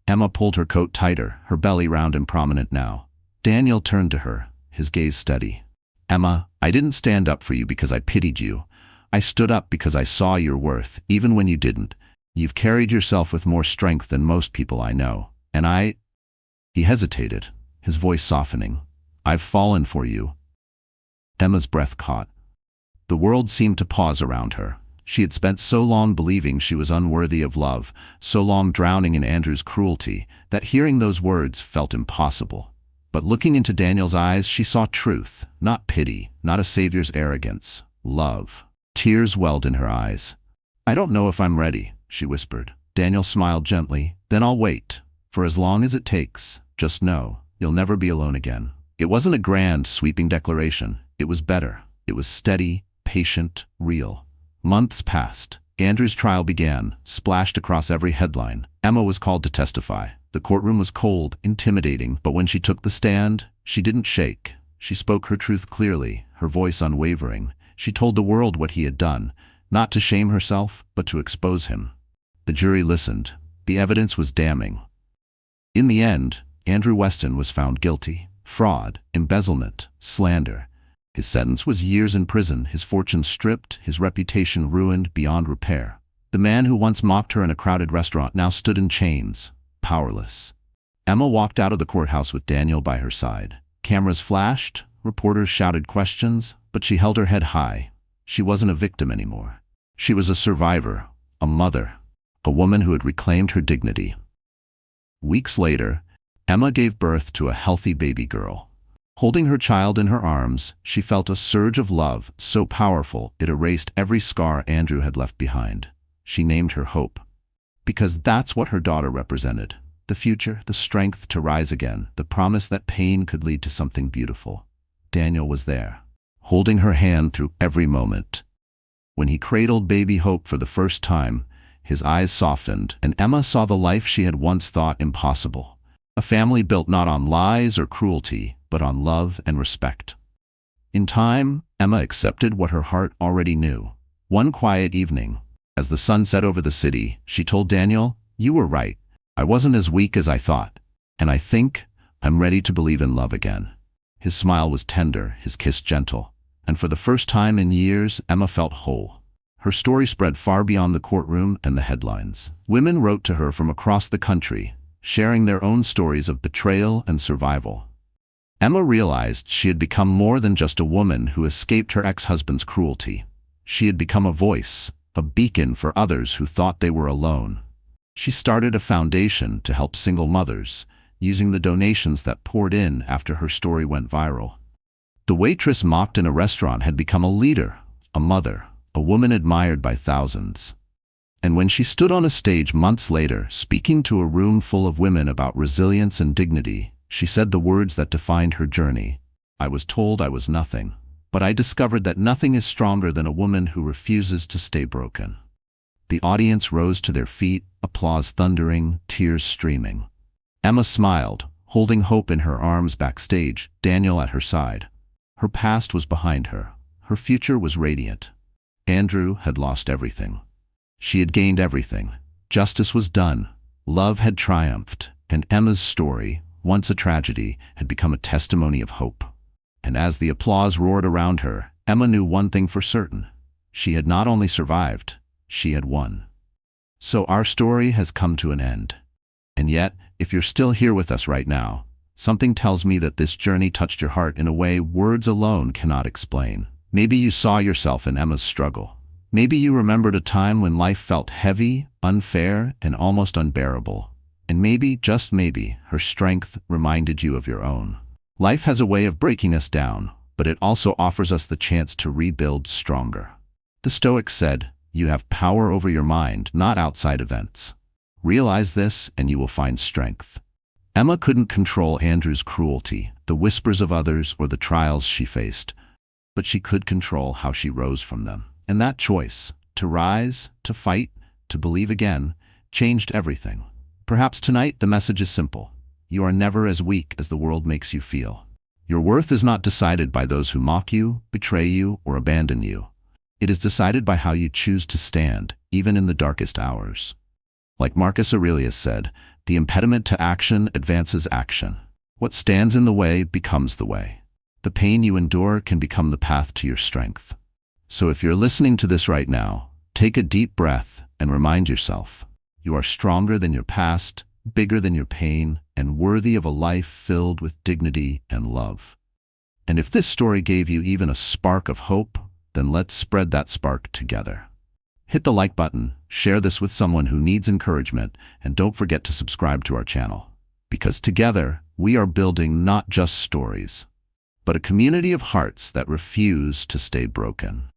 Emma pulled her coat tighter, her belly round and prominent now. Daniel turned to her, his gaze steady. "Emma, I didn't stand up for you because I pitied you. I stood up because I saw your worth, even when you didn't. You've carried yourself with more strength than most people I know, and I—" He hesitated, his voice softening. "I've fallen for you." Emma's breath caught. The world seemed to pause around her. She had spent so long believing she was unworthy of love, so long drowning in Andrew's cruelty, that hearing those words felt impossible. But looking into Daniel's eyes, she saw truth, not pity, not a savior's arrogance, love. Tears welled in her eyes. "I don't know if I'm ready," she whispered. Daniel smiled gently. "Then I'll wait. For as long as it takes, just know, you'll never be alone again." It wasn't a grand, sweeping declaration. It was better. It was steady, patient, real. Months passed. Andrew's trial began, splashed across every headline. Emma was called to testify. The courtroom was cold, intimidating, but when she took the stand, she didn't shake. She spoke her truth clearly, her voice unwavering. She told the world what he had done, not to shame herself, but to expose him. The jury listened. The evidence was damning. In the end, Andrew Weston was found guilty. Fraud, embezzlement, slander. His sentence was years in prison, his fortune stripped, his reputation ruined beyond repair. The man who once mocked her in a crowded restaurant now stood in chains, powerless. Emma walked out of the courthouse with Daniel by her side. Cameras flashed, reporters shouted questions, but she held her head high. She wasn't a victim anymore. She was a survivor, a mother, a woman who had reclaimed her dignity. Weeks later, Emma gave birth to a healthy baby girl. Holding her child in her arms, she felt a surge of love so powerful it erased every scar Andrew had left behind. She named her Hope. Because that's what her daughter represented. The future, the strength to rise again, the promise that pain could lead to something beautiful. Daniel was there, holding her hand through every moment. When he cradled baby Hope for the first time, his eyes softened, and Emma saw the life she had once thought impossible. A family built not on lies or cruelty, but on love and respect. In time, Emma accepted what her heart already knew. One quiet evening, as the sun set over the city, she told Daniel, "You were right. I wasn't as weak as I thought. And I think I'm ready to believe in love again." His smile was tender, his kiss gentle. And for the first time in years, Emma felt whole. Her story spread far beyond the courtroom and the headlines. Women wrote to her from across the country, sharing their own stories of betrayal and survival. Emma realized she had become more than just a woman who escaped her ex-husband's cruelty. She had become a voice, a beacon for others who thought they were alone. She started a foundation to help single mothers, using the donations that poured in after her story went viral. The waitress mocked in a restaurant had become a leader, a mother, a woman admired by thousands. And when she stood on a stage months later, speaking to a room full of women about resilience and dignity, she said the words that defined her journey. "I was told I was nothing, but I discovered that nothing is stronger than a woman who refuses to stay broken." The audience rose to their feet, applause thundering, tears streaming. Emma smiled, holding Hope in her arms backstage, Daniel at her side. Her past was behind her. Her future was radiant. Andrew had lost everything. She had gained everything. Justice was done. Love had triumphed, and Emma's story, once a tragedy, had become a testimony of hope. And as the applause roared around her, Emma knew one thing for certain. She had not only survived, she had won. So our story has come to an end. And yet, if you're still here with us right now, something tells me that this journey touched your heart in a way words alone cannot explain. Maybe you saw yourself in Emma's struggle. Maybe you remembered a time when life felt heavy, unfair, and almost unbearable. And maybe, just maybe, her strength reminded you of your own. Life has a way of breaking us down, but it also offers us the chance to rebuild stronger. The Stoics said, "You have power over your mind, not outside events. Realize this, and you will find strength." Emma couldn't control Andrew's cruelty, the whispers of others, or the trials she faced, but she could control how she rose from them. And that choice, to rise, to fight, to believe again, changed everything. Perhaps tonight the message is simple. You are never as weak as the world makes you feel. Your worth is not decided by those who mock you, betray you, or abandon you. It is decided by how you choose to stand, even in the darkest hours. Like Marcus Aurelius said, the impediment to action advances action. What stands in the way becomes the way. The pain you endure can become the path to your strength. So if you're listening to this right now, take a deep breath and remind yourself, you are stronger than your past, bigger than your pain, and worthy of a life filled with dignity and love. And if this story gave you even a spark of hope, then let's spread that spark together. Hit the like button, share this with someone who needs encouragement, and don't forget to subscribe to our channel. Because together, we are building not just stories, but a community of hearts that refuse to stay broken.